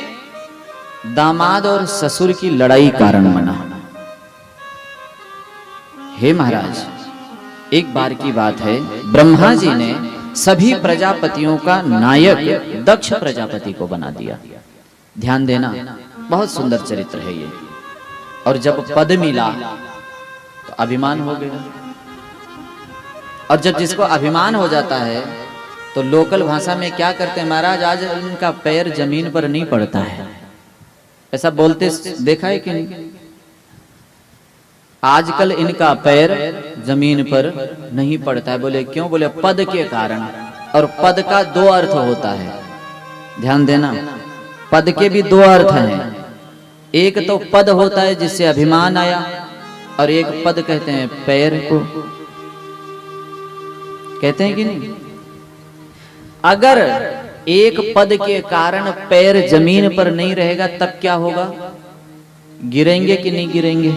[SPEAKER 1] दामाद और ससुर की लड़ाई कारण बना। हे महाराज, एक बार की बात है, ब्रह्मा जी ने सभी प्रजापतियों का नायक दक्ष प्रजापति को बना दिया। ध्यान देना, बहुत सुंदर चरित्र है ये। और जब पद मिला तो अभिमान हो गया। और जब जिसको अभिमान हो जाता है तो लोकल भाषा में क्या करते हैं? महाराज आज इनका पैर जमीन पर नहीं पड़ता है। ऐसा बोलते देखा है कि नहीं? आजकल इनका पैर जमीन पर नहीं पड़ता है। बोले क्यों? बोले पद के कारण। और पद का 2 अर्थ होता है, ध्यान देना। पद के भी 2 अर्थ हैं। एक तो पद होता है जिससे अभिमान आया, और एक पद कहते हैं पैर को। कहते हैं कि नहीं? अगर एक पद के कारण पैर जमीन पर नहीं रहेगा तब क्या होगा? गिरेंगे कि नहीं गिरेंगे?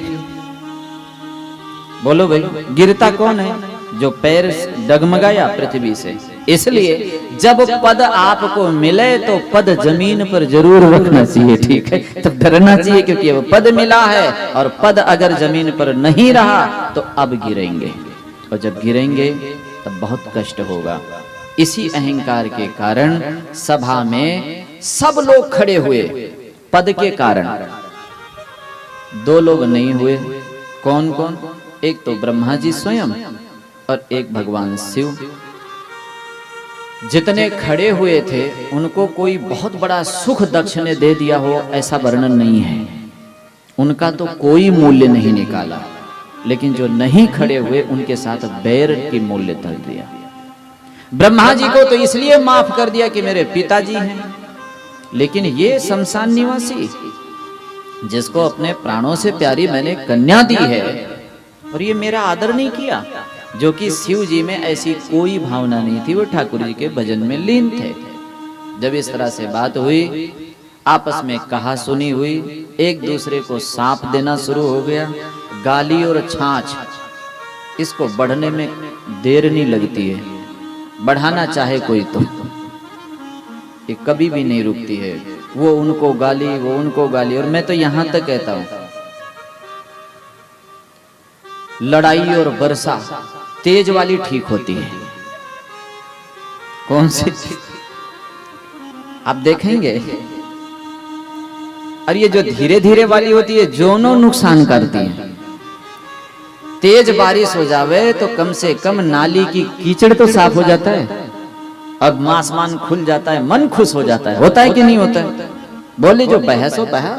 [SPEAKER 1] बोलो भाई, गिरता कौन है? जो पैर डगमगाया पृथ्वी से। इसलिए जब पद आपको मिले तो पद जमीन पर जरूर रखना चाहिए, ठीक है? तब डरना चाहिए, क्योंकि वो पद मिला है और पद अगर जमीन पर नहीं रहा तो अब गिरेंगे, और जब गिरेंगे तब बहुत कष्ट होगा। इसी अहंकार के कारण सभा में सब लोग खड़े हुए, पद के कारण। 2 लोग नहीं हुए। कौन कौन? एक तो ब्रह्मा जी स्वयं और एक भगवान शिव। जितने खड़े हुए थे उनको कोई बहुत बड़ा सुख दक्ष ने दे दिया हो ऐसा वर्णन नहीं है। उनका तो कोई मूल्य नहीं निकाला, लेकिन जो नहीं खड़े हुए उनके साथ बैर की मूल्य तल दिया। ब्रह्मा जी को तो इसलिए माफ कर दिया कि मेरे पिताजी हैं, लेकिन ये शमशान निवासी जिसको अपने प्राणों से प्यारी मैंने कन्या दी है और ये मेरा आदर नहीं किया, जो कि शिव जी में ऐसी कोई भावना नहीं थी, वो ठाकुर जी के भजन में लीन थे। जब इस तरह से बात हुई, आपस में कहा सुनी हुई, एक दूसरे को सांप देना शुरू हो गया। गाली और छाछ, इसको बढ़ने में देर नहीं लगती है। बढ़ाना चाहे कोई तो ये कभी भी नहीं रुकती है। वो उनको गाली, वो उनको गाली। और मैं तो यहां तक कहता हूं, लड़ाई और वर्षा तेज वाली ठीक होती है। कौन सी? आप देखेंगे। और ये जो धीरे धीरे वाली होती है, दोनों नुकसान करती है। तेज बारिश हो जावे तो कम से कम नाली की कीचड़ तो साफ हो जाता है, अब आसमान खुल जाता है, मन खुश हो जाता है। होता है कि नहीं होता है? बोले जो बहस हो बहा।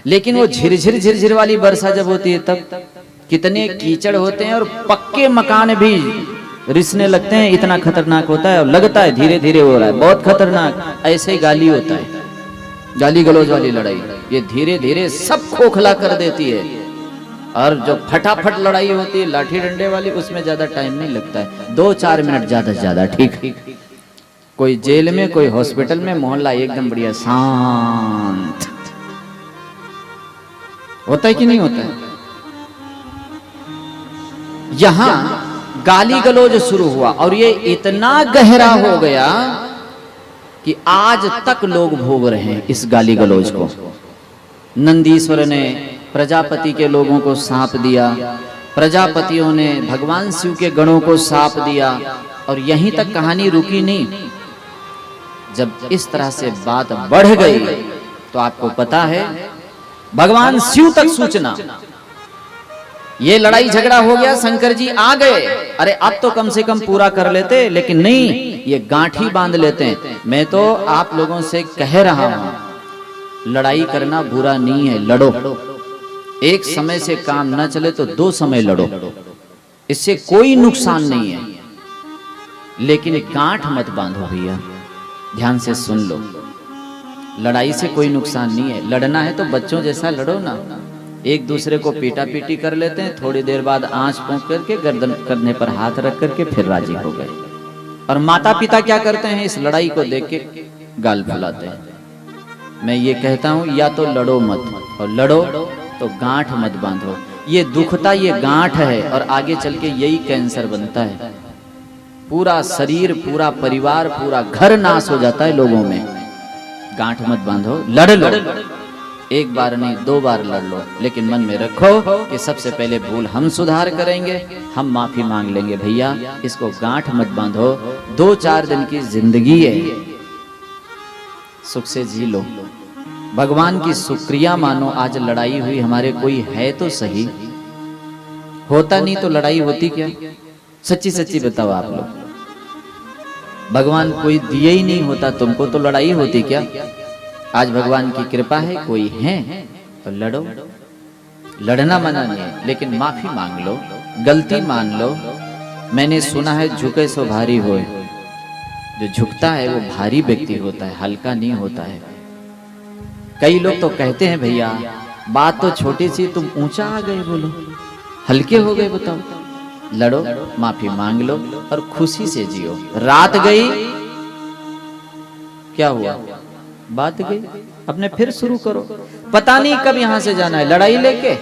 [SPEAKER 1] लेकिन वो झिरझिर झिरझिर वाली वर्षा जब होती है तब कितने कीचड़ होते हैं, और पक्के मकान भी रिसने लगते हैं। इतना खतरनाक होता है, और लगता है धीरे धीरे हो रहा है, बहुत खतरनाक। ऐसे ही गाली होता है, गाली गलौज वाली लड़ाई, ये धीरे धीरे सब खोखला कर देती है। और जो फटाफट लड़ाई होती है लाठी डंडे वाली, उसमें ज्यादा टाइम नहीं लगता है, 2-4 मिनट ज्यादा से ज्यादा, ठीक। कोई जेल में, कोई हॉस्पिटल में, मोहल्ला एकदम बढ़िया शांत होता है कि नहीं होता है? यहां गाली गलौज शुरू हुआ और ये इतना गहरा हो गया कि आज तक लोग भोग रहे हैं इस गाली गलौज को। नंदीश्वर ने प्रजापति के लोगों को सांप दिया, प्रजापतियों ने भगवान शिव के गणों को सांप दिया, और यहीं तक कहानी रुकी नहीं। जब इस तरह से बात बढ़ गई तो आपको पता है भगवान शिव तक सूचना, ये लड़ाई झगड़ा हो गया, शंकर जी आ गए, अरे अब तो कम से कम पूरा कर लेते, लेकिन नहीं, ये गांठी बांध लेते हैं। मैं तो आप लोगों से कह रहा हूं, लड़ाई करना बुरा नहीं है, लड़ो। एक समय से काम न चले तो 2 समय लड़ो, इससे कोई नुकसान नहीं है, लेकिन गांठ मत बांधो भैया, ध्यान से सुन लो। लड़ाई से कोई नुकसान नहीं है, लड़ना है तो बच्चों जैसा लड़ो ना। एक दूसरे को पीटा पीटी कर लेते हैं, थोड़ी देर बाद आंच फूंक करके गर्दन करने पर हाथ रख करके फिर राजी हो गए। और माता पिता क्या करते हैं, इस लड़ाई को देख के गाल फुलाते हैं। मैं ये कहता हूं, या तो लड़ो मत, और लड़ो तो गांठ मत बांधो। ये दुखता ये गांठ है, और आगे चल के यही कैंसर बनता है। पूरा शरीर, पूरा परिवार, पूरा घर नाश हो जाता है लोगों में। गांठ मत बांधो, लड़ लो, 1 बार नहीं 2 बार लड़ लो, लेकिन मन में रखो कि सबसे पहले भूल हम सुधार करेंगे, हम माफी मांग लेंगे। भैया इसको गांठ मत बांधो, 2-4 दिन की जिंदगी है, सुख से जी लो, भगवान की शुक्रिया मानो। आज लड़ाई हुई, हमारे कोई है तो सही, होता नहीं तो लड़ाई होती क्या? सच्ची सच्ची बताओ आप लोग, भगवान कोई दिए ही नहीं होता तुमको तो लड़ाई होती क्या? आज भगवान की कृपा है, कोई है तो लड़ो, लड़ना मना नहीं है, लेकिन माफी मांग लो, गलती मान लो। मैंने सुना है झुके सो भारी होए, जो झुकता है वो भारी व्यक्ति होता है, हल्का नहीं होता है। कई लोग तो कहते हैं भैया बात तो छोटी सी, तुम ऊंचा आ गए, बोलो हल्के हो गए। बताओ, लड़ो, माफी मांग लो और खुशी से जियो। रात गई, क्या हुआ? बात गई, अपने फिर शुरू करो। पता नहीं कब यहां से जाना है लड़ाई लेके।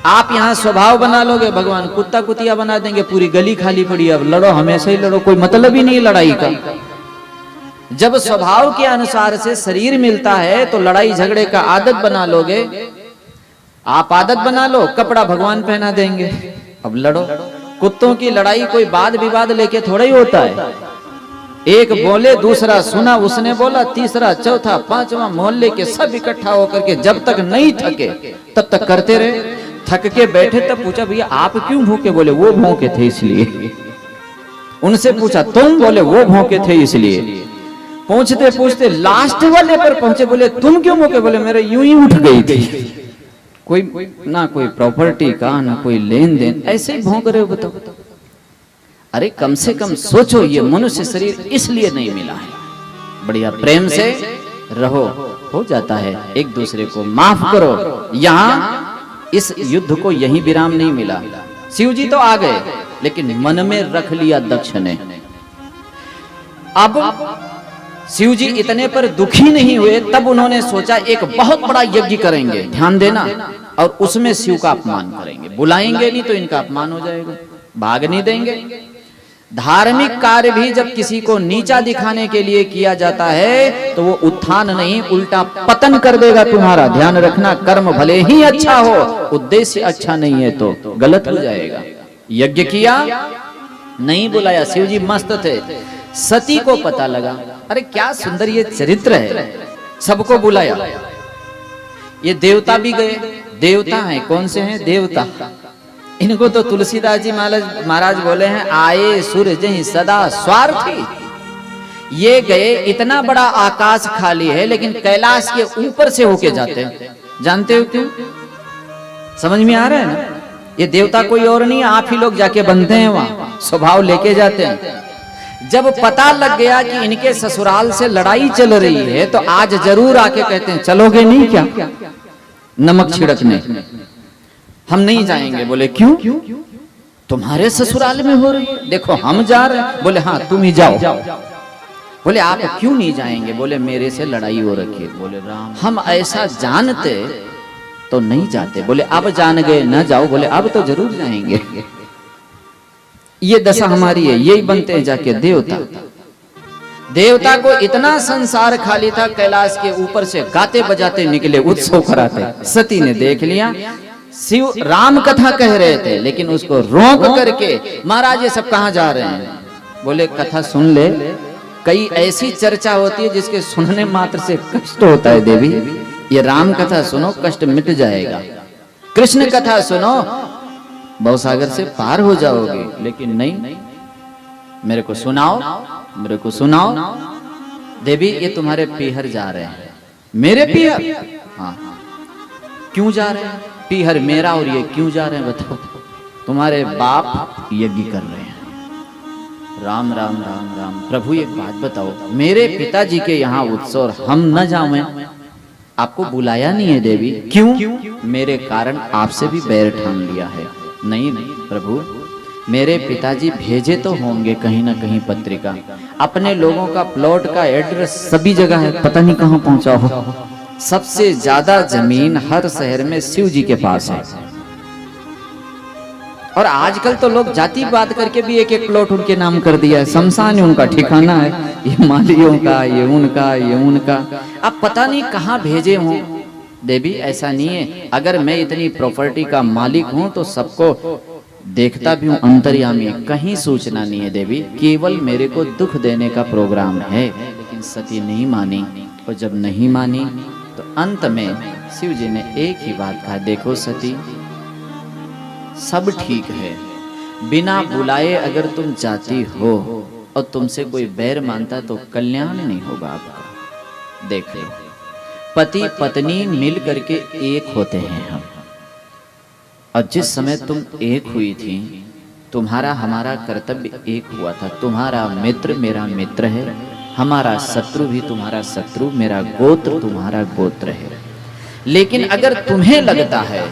[SPEAKER 1] आप यहां स्वभाव बना लोगे, भगवान कुत्ता कुतिया बना देंगे, पूरी गली खाली पड़ी, अब लड़ो, हमेशा ही लड़ो, कोई मतलब ही नहीं लड़ाई का। जब स्वभाव के अनुसार से शरीर मिलता है तो लड़ाई झगड़े का आदत बना लोगे। आप आदत बना लो, कपड़ा भगवान पहना देंगे, अब लड़ो। कुत्तों की लड़ाई कोई वाद विवाद लेके थोड़ा ही होता है। एक बोले, दूसरा सुना, उसने बोला, तीसरा, चौथा, 5वां, मोहल्ले के सब इकट्ठा होकर के जब तक नहीं थके तब तक करते रहे। थक के बैठे तब पूछा, भैया आप क्यों भूखे? बोले वो भूखे थे इसलिए। उनसे पूछा, तुम? बोले वो भूखे थे इसलिए। पहुंचते पूछते लास्ट वाले पर पहुंचे, बोले तुम क्यों भूखे? बोले मेरे यूं ही उठ गई थी, कोई ना कोई प्रॉपर्टी का ना कोई लेन देन, ऐसे ही भौंक रहे हो। बताओ, अरे कम से कम सोचो, ये मनुष्य शरीर इसलिए नहीं मिला है। बढ़िया प्रेम से रहो, हो जाता है। एक दूसरे को माफ करो। यहाँ इस युद्ध को यही विराम नहीं मिला। शिव जी तो आ गए, लेकिन मन में रख लिया दक्ष ने। अब शिव जी इतने पर दुखी नहीं हुए, तब उन्होंने सोचा एक बहुत बड़ा यज्ञ करेंगे, ध्यान देना, और उसमें शिव का अपमान करेंगे। बुलाएंगे नहीं तो इनका अपमान हो जाएगा, भाग नहीं देंगे। धार्मिक कार्य भी जब किसी को नीचा दिखाने के लिए किया जाता है तो वो उत्थान नहीं, उल्टा पतन कर देगा तुम्हारा। ध्यान रखना, कर्म भले ही अच्छा हो, उद्देश्य अच्छा नहीं है तो गलत हो जाएगा। यज्ञ किया, नहीं बुलाया, शिव जी मस्त थे। सती को पता लगा, अरे क्या सुंदर ये चरित्र है, सबको बुलाया। ये देवता भी गए, देवता हैं, कौन से हैं? देवता। इनको तो तुलसीदास जी महाराज बोले हैं, आए सुर जहीं सदा स्वार्थी। ये गए, इतना बड़ा आकाश खाली है, लेकिन कैलाश के ऊपर से होके जाते हैं। जानते हो क्यों? समझ में आ रहा है ना? ये देवता कोई और नहीं, आप ही लोग जाके बनते हैं वहां, स्वभाव लेके जाते हैं। जब पता लग गया कि इनके ससुराल से लड़ाई चल रही है तो आज जरूर आके कहते हैं, चलोगे नहीं क्या नमक छिड़कने? हम नहीं जाएंगे। बोले क्यों? तुम्हारे ससुराल में हो रही है, देखो हम जा रहे हैं। बोले हाँ तुम ही जाओ। बोले आप क्यों नहीं जाएंगे? बोले मेरे से लड़ाई हो रखी है। बोले राम, हम ऐसा जानते तो नहीं जाते। बोले अब जान गए न जाओ। बोले अब तो जरूर जाएंगे। ये दशा हमारी है, यही बनते हैं जाके देवता। देवता को इतना संसार खाली था, कैलाश के ऊपर से गाते बजाते निकले, उत्सव कराते। सती ने देख लिया, शिव राम कथा कह रहे थे, लेकिन उसको रोक करके महाराज ये सब कहाँ जा रहे हैं? बोले कथा सुन ले, कई ऐसी चर्चा होती है जिसके सुनने मात्र से कष्ट होता है देवी। ये राम कथा सुनो, कष्ट मिट जाएगा। कृष्ण कथा सुनो, भवसागर से पार हो जाओगे। लेकिन नहीं, मेरे को सुनाओ, मेरे को सुनाओ। देवी ये तुम्हारे पीहर जा रहे हैं। मेरे पीहर? हाँ। क्यों जा रहे हैं? पीहर मेरा और ये क्यों जा रहे हैं बताओ? तुम्हारे बाप यज्ञ कर रहे हैं। राम राम राम राम। प्रभु एक बात बताओ, मेरे पिताजी के यहाँ उत्सव और हम न जाएं? आपको बुलाया नहीं है देवी। क्यों? मेरे कारण आपसे भी बैर ठान लिया है। नहीं नहीं प्रभु, मेरे पिताजी भेजे तो होंगे कहीं ना कहीं पत्रिका। अपने लोगों का प्लॉट का एड्रेस सभी जगह है, पता नहीं कहां पहुंचा हो। सबसे ज्यादा जमीन हर शहर में शिव जी के पास है। और आजकल तो लोग जाति बात करके भी एक एक प्लॉट उनके नाम कर दिया है। शमशान उनका ठिकाना है, ये मालियों का, ये उनका, ये उनका। अब पता नहीं कहां भेजे हों। देवी ऐसा नहीं है, अगर मैं इतनी प्रॉपर्टी का मालिक हूं तो सबको देखता भी हूं, अंतर्यामी। कहीं सूचना नहीं है देवी, केवल मेरे को दुख देने का प्रोग्राम है। लेकिन सती नहीं मानी, और जब नहीं मानी तो अंत में शिव जी ने एक ही बात कहा, देखो सती सब ठीक है, बिना बुलाए अगर तुम जाती हो और तुमसे कोई बैर मानता तो कल्याण नहीं होगा आपका। देख लो, पति पत्नी मिल करके एक होते हैं हम। और जिस समय तुम एक हुई थी, तुम्हारा हमारा कर्तव्य एक हुआ था। तुम्हारा मित्र मेरा मित्र है, हमारा शत्रु भी तुम्हारा शत्रु, मेरा गोत्र तुम्हारा गोत्र है। लेकिन अगर तुम्हें लगता है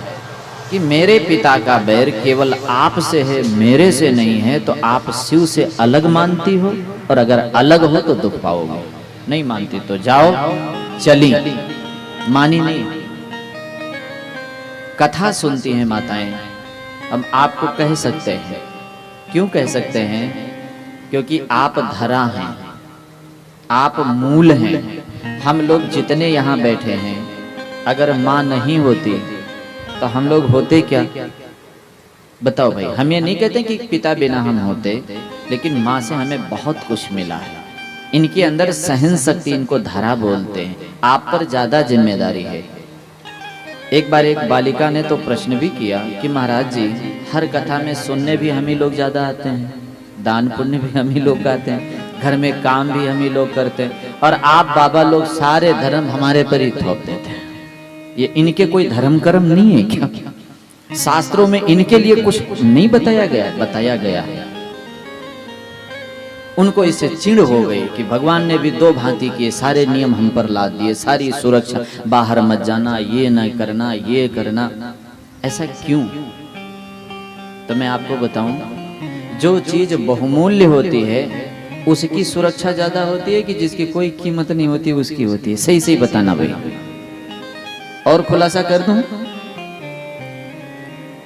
[SPEAKER 1] कि मेरे पिता का बैर केवल आपसे है, मेरे से नहीं है, तो आप शिव से अलग मानती हो, और अगर अलग हो तो दुख पाओगे। नहीं मानती तो जाओ। चली, मानी नहीं। कथा सुनती हैं माताएं। हम आपको कह सकते हैं, क्यों कह सकते हैं? क्योंकि आप धरा हैं, आप मूल हैं। हम लोग जितने यहाँ बैठे हैं, अगर माँ नहीं होती तो हम लोग होते क्या? बताओ भाई। हम ये नहीं कहते कि पिता बिना हम होते, लेकिन माँ से हमें बहुत कुछ मिला है। इनके अंदर सहन शक्ति, इनको धरा बोलते हैं। आप पर ज्यादा जिम्मेदारी है। एक बार एक बालिका ने तो प्रश्न भी किया कि महाराज जी, हर कथा में सुनने भी हम ही लोग ज्यादा आते हैं, दान पुण्य भी हम ही लोग गाते हैं, घर में काम भी हम ही लोग करते हैं, और आप बाबा लोग सारे धर्म हमारे पर ही थोप देते हैं। ये इनके कोई धर्म कर्म नहीं है क्या? शास्त्रों में इनके लिए कुछ नहीं बताया गया? बताया गया है। उनको इससे चिढ़ हो गई कि भगवान ने भी दो भांति किए, सारे नियम हम पर लाद दिए, सारी सुरक्षा, बाहर मत जाना, ये न करना, ये करना। ऐसा क्यों? तो मैं आपको बताऊं, जो चीज बहुमूल्य होती है उसकी सुरक्षा ज्यादा होती है कि जिसकी कोई कीमत नहीं होती उसकी होती है। सही सही बताना भाई। और खुलासा कर दूं,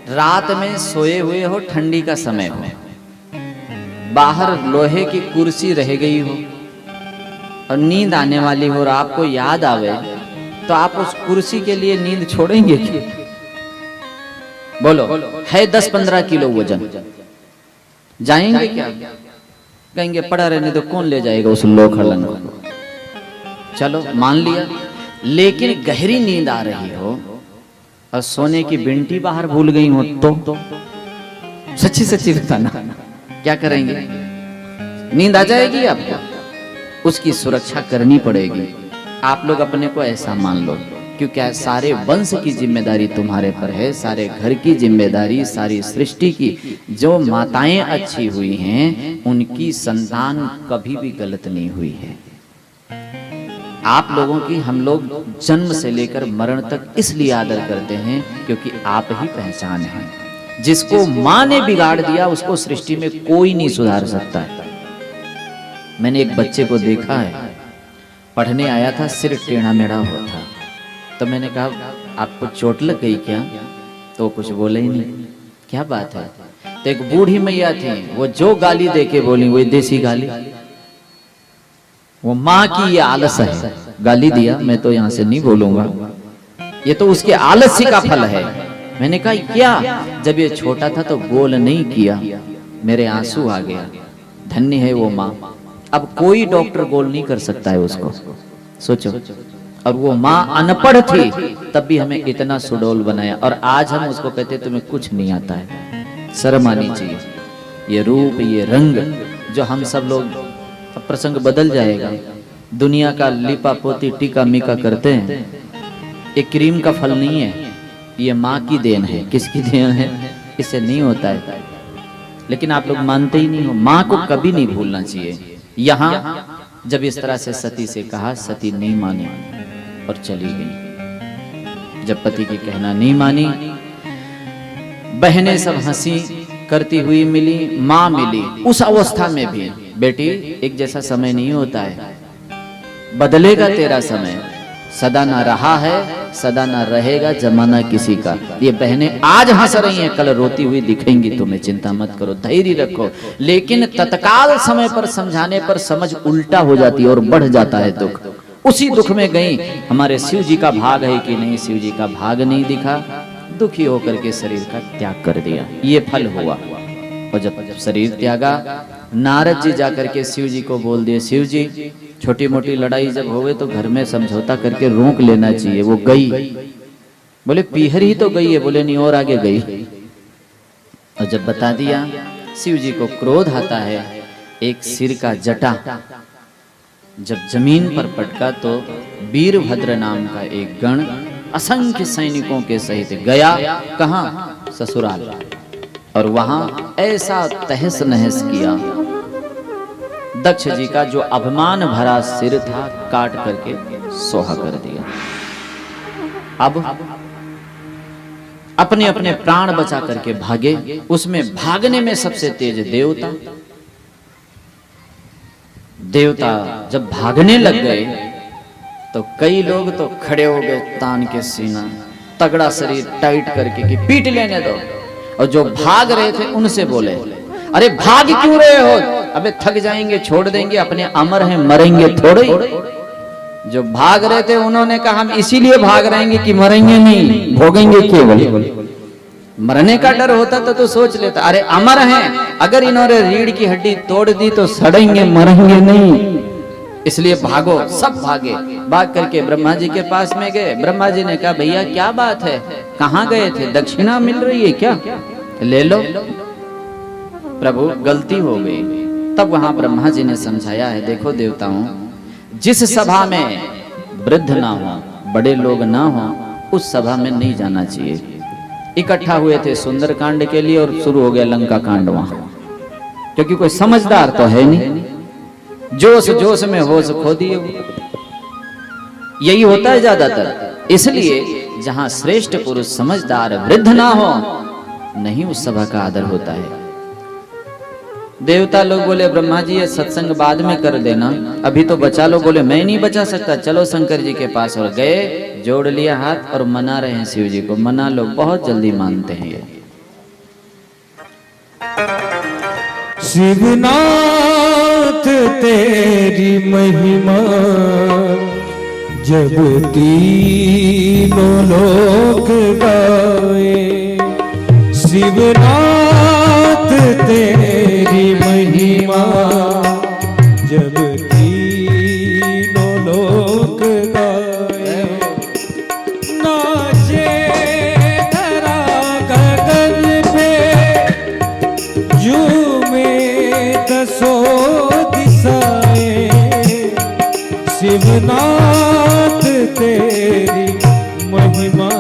[SPEAKER 1] रात में सोए हुए हो, ठंडी का समय हो, बाहर लोहे की कुर्सी रह गई हो और नींद आने वाली हो, और आपको याद आवे तो आप उस कुर्सी के लिए नींद छोड़ेंगे क्या? बोलो, है 10-15 किलो वजन, जाएंगे क्या? कहेंगे पड़ा रहने तो कौन ले जाएगा उस लोखड़न को। चलो मान लिया, लेकिन गहरी नींद आ रही हो और सोने की बिंटी बाहर भूल गई हो तो सच्ची सच्ची बताना, क्या करेंगे? नींद आ जाएगी आपको? उसकी सुरक्षा करनी पड़ेगी। आप लोग अपने को ऐसा मान लो, क्योंकि सारे वंश की जिम्मेदारी तुम्हारे पर है, सारे घर की जिम्मेदारी, सारी सृष्टि की। जो माताएं अच्छी हुई हैं उनकी संतान कभी भी गलत नहीं हुई है। आप लोगों की हम लोग जन्म से लेकर मरण तक इसलिए आदर करते हैं क्योंकि आप ही पहचान हैं। जिसको मां ने बिगाड़ दिया उसको सृष्टि में कोई नहीं सुधार सकता है। मैंने एक बच्चे को देखा है, पढ़ने आया था, सिर टेढ़ा मेढ़ा हुआ था। तो मैंने कहा आपको चोट लग गई क्या? तो कुछ बोले ही नहीं। क्या बात है? तो एक बूढ़ी मैया थी, वो जो गाली दे के बोली वही देसी गाली। वो माँ की ये आलस है, गाली दिया, मैं तो यहाँ से नहीं बोलूंगा, ये तो उसके आलस्य का फल है। मैंने कहा क्या? जब ये छोटा था तो गोल नहीं किया, मेरे आंसू आ गया। धन्य है वो माँ, अब कोई डॉक्टर गोल नहीं कर सकता है उसको, सोचो। और वो माँ अनपढ़ थी तब भी हमें इतना सुडौल बनाया, और आज हम उसको कहते तुम्हें कुछ नहीं आता है। शर्म आनी चाहिए। ये रूप, ये रंग जो हम सब लोग, अब प्रसंग बदल जाएगा, दुनिया का लिपा पोती टीका मीका करते हैं, ये क्रीम का फल नहीं है, ये माँ की देन है। किसकी देन है? इससे नहीं होता है, लेकिन आप लोग मानते ही नहीं हो। माँ को कभी नहीं भूलना चाहिए। यहाँ जब इस तरह से सती से कहा, सती नहीं मानी और चली गई। जब पति की कहना नहीं मानी, बहनें सब हंसी करती हुई मिली, माँ मिली। उस अवस्था में भी बेटी एक जैसा समय नहीं होता है, बदलेगा तेरा समय, सदा ना रहा है, सदा ना रहेगा जमाना किसी का। ये बहनें आज हंस रही हैं, कल रोती हुई दिखेंगी तुम्हें, चिंता मत करो, धैर्य रखो। लेकिन तत्काल समय पर समझाने पर समझ उल्टा हो जाती है और बढ़ जाता है दुख। उसी दुख में गई। हमारे शिव जी का भाग है कि नहीं, शिव जी का भाग नहीं दिखा, दुखी होकर के शरीर का त्याग कर दिया, ये फल हुआ। और जब शरीर त्यागा, नारद जी जाकर के शिव जी को बोल दिए, शिव जी छोटी मोटी लड़ाई जब होवे तो घर में समझौता करके रोक लेना चाहिए। वो गई, बोले पीहर ही तो गई है, बोले नहीं और आगे गई। और जब बता दिया, शिव जी को क्रोध आता है। एक सिर का जटा जब जमीन पर पटका तो वीरभद्र नाम का एक गण असंख्य सैनिकों के सहित गया, कहां? ससुराल। और वहां ऐसा तहस नहस किया, दक्ष जी का जो अभिमान भरा सिर था काट करके सोहा कर दिया। अब अपने अपने प्राण बचा करके भागे। उसमें भागने में सबसे तेज देवता। देवता जब भागने लग गए तो कई लोग तो खड़े हो गए तान के सीना, तगड़ा शरीर टाइट करके कि पीट लेने दो। और जो भाग रहे थे उनसे बोले, अरे भाग क्यों रहे हो? अबे थक जाएंगे, छोड़ देंगे, अपने अमर हैं, मरेंगे थोड़े। जो भाग रहे थे उन्होंने कहा हम इसीलिए भाग रहेंगे कि मरेंगे नहीं, भोगेंगे केवल। मरने का डर होता तो सोच लेता, अरे अमर हैं, अगर इन्होंने रीढ़ की हड्डी तोड़ दी तो सड़ेंगे, मरेंगे नहीं, इसलिए भागो। सब भागे। भाग करके ब्रह्मा जी के पास में गए। ब्रह्मा जी ने कहा भैया क्या बात है, कहाँ गए थे? दक्षिणा मिल रही है क्या? ले लो। प्रभु गलती हो गई। तब वहां ब्रह्मा जी ने समझाया है, देखो देवताओं, जिस सभा में वृद्ध ना हो, बड़े लोग ना हो, उस सभा में नहीं जाना चाहिए। इकट्ठा हुए थे सुंदरकांड के लिए और शुरू हो गया लंका कांड वहां, क्योंकि कोई समझदार तो है नहीं, जोश जोश में होश खो दिए। यही होता है ज्यादातर। इसलिए जहां श्रेष्ठ पुरुष समझदार वृद्ध ना हो, नहीं उस सभा का आदर होता है। देवता लोग बोले ब्रह्मा जी ये सत्संग बाद में कर देना, अभी तो बचा लो। बोले मैं नहीं बचा सकता, चलो शंकर जी के पास। और गए, जोड़ लिया हाथ और मना रहे हैं शिव जी को। मना लो, बहुत जल्दी मानते हैं ये।
[SPEAKER 2] शिवनाथ तेरी महिमा जब तीनों लोक गाए, शिवनाथ तेरी महिमा जब तीनों लोक गाए, नाचे धरा गगन पे, झूमे दसों दिशाएं, शिवनाथ तेरी महिमा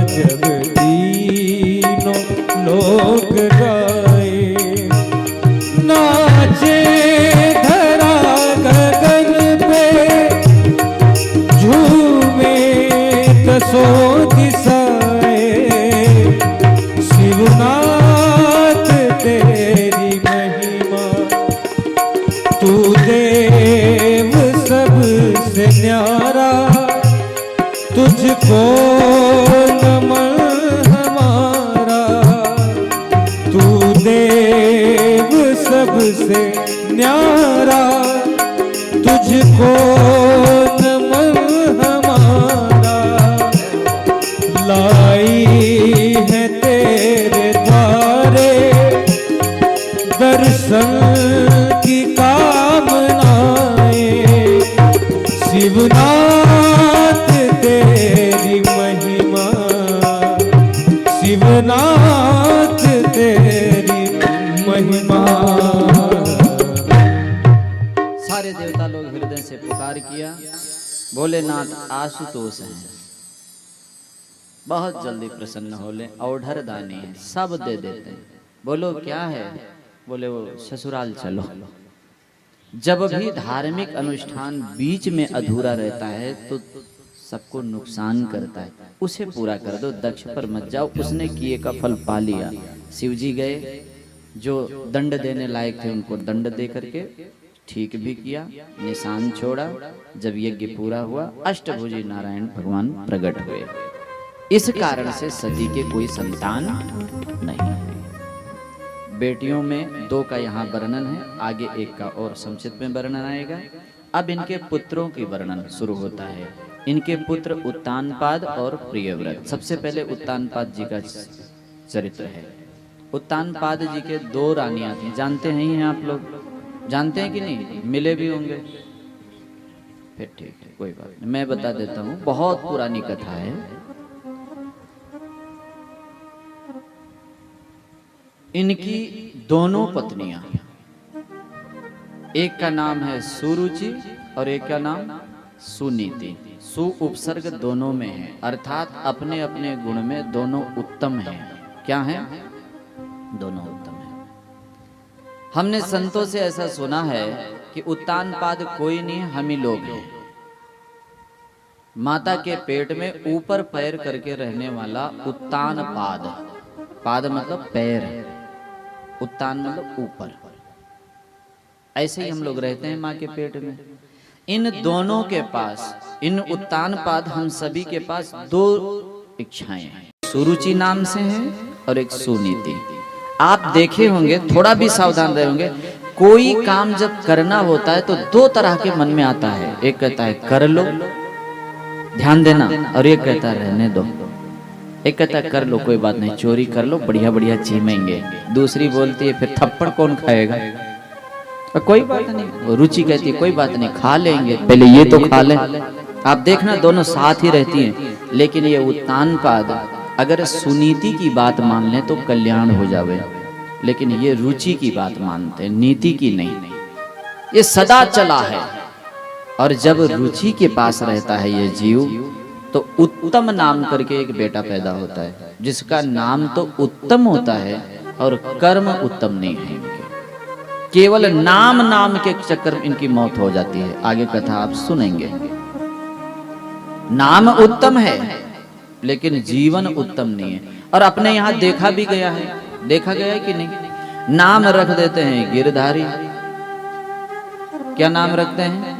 [SPEAKER 2] जब तीनों लोक गाए, नाचे धरा गगन पे, सबसे न्यारा, तुझको नमन हमारा। तू देव सबसे न्यारा, तुझको नमन हमारा। लाई है तेरे द्वारे दर्शन की कामनाएं। शिवनाथ तेरी महिमा, शिवनाथ तेरी महिमा।
[SPEAKER 1] सारे देवता लोग हृदय से पुकार किया, भोलेनाथ आशुतोष हैं, बहुत जल्दी प्रसन्न हो ले, औढ़र दानी है, सब दे देते हैं। बोलो क्या है? बोले वो ससुराल चलो। जब भी धार्मिक अनुष्ठान बीच में अधूरा रहता है तो सबको नुकसान करता है, उसे पूरा कर दो, दक्ष पर मत जाओ। उसने किए का फल पा लिया। शिवजी गए, जो दंड देने लायक थे उनको दंड दे करके ठीक भी किया, निशान छोड़ा। जब यज्ञ पूरा हुआ, अष्टभुजी नारायण भगवान प्रकट हुए। इस कारण से सती के कोई संतान नहीं है। बेटियों में 2 का यहाँ वर्णन है, आगे एक का और संक्षिप्त में वर्णन आएगा। अब इनके पुत्रों की वर्णन शुरू होता है। इनके पुत्र उत्तानपाद और प्रियव्रत। सबसे पहले उत्तानपाद जी का चरित्र है। उत्तानपाद जी के 2 रानियां थी, जानते हैं आप लोग? जानते हैं कि नहीं? मिले भी होंगे। फिर ठीक है, कोई बात नहीं, मैं बता देता हूँ, बहुत पुरानी कथा है। इनकी दोनों पत्नियां, एक का नाम है सुरुचि और एक का नाम सुनीति। सु उपसर्ग दोनों में है, अर्थात अपने अपने गुण में दोनों उत्तम हैं। क्या हैं? दोनों उत्तम हैं। हमने संतों से ऐसा सुना है कि उत्तानपाद कोई नहीं, हम ही लोग हैं। माता के पेट में ऊपर पैर करके रहने वाला उत्तानपाद, पाद मतलब पैर, उत्तान मतलब ऊपर। ऐसे ही हम लोग रहते हैं माँ के पेट में। इन दोनों के पास, इन उत्तानपाद हम सभी के पास 2 इच्छाएं हैं। सुरुचि नाम से है और एक सुनीति। आप देखे होंगे, थोड़ा भी सावधान रहे होंगे, कोई काम जब करना होता है तो 2 तरह के मन में आता है। एक कहता है कर लो, ध्यान देना, और एक कहता है रहने दो। एक कहता है कर लो, कोई बात नहीं, चोरी कर लो, बढ़िया बढ़िया चीमेंगे। दूसरी बोलती है फिर थप्पड़ कौन खाएगा? कोई बात नहीं। रुचि कहती है कोई बात नहीं, खा लेंगे, पहले ये तो खा लें। आप देखना दोनों साथ ही रहती हैं। लेकिन ये उत्तानपाद अगर सुनीति की बात मान लें तो कल्याण हो जावे, लेकिन ये रुचि की बात मानते हैं, नीति की नहीं। ये सदा चला है। और जब रुचि के पास रहता है ये जीव, तो उत्तम नाम करके एक बेटा पैदा होता है, जिसका नाम तो उत्तम होता है और कर्म उत्तम नहीं है। केवल नाम नाम के चक्कर में इनकी मौत हो जाती है। आगे कथा आप सुनेंगे। नाम उत्तम है लेकिन जीवन उत्तम नहीं है। और अपने यहाँ देखा भी गया है, देखा गया है कि नहीं? नाम रख देते हैं गिरधारी। क्या नाम रखते हैं?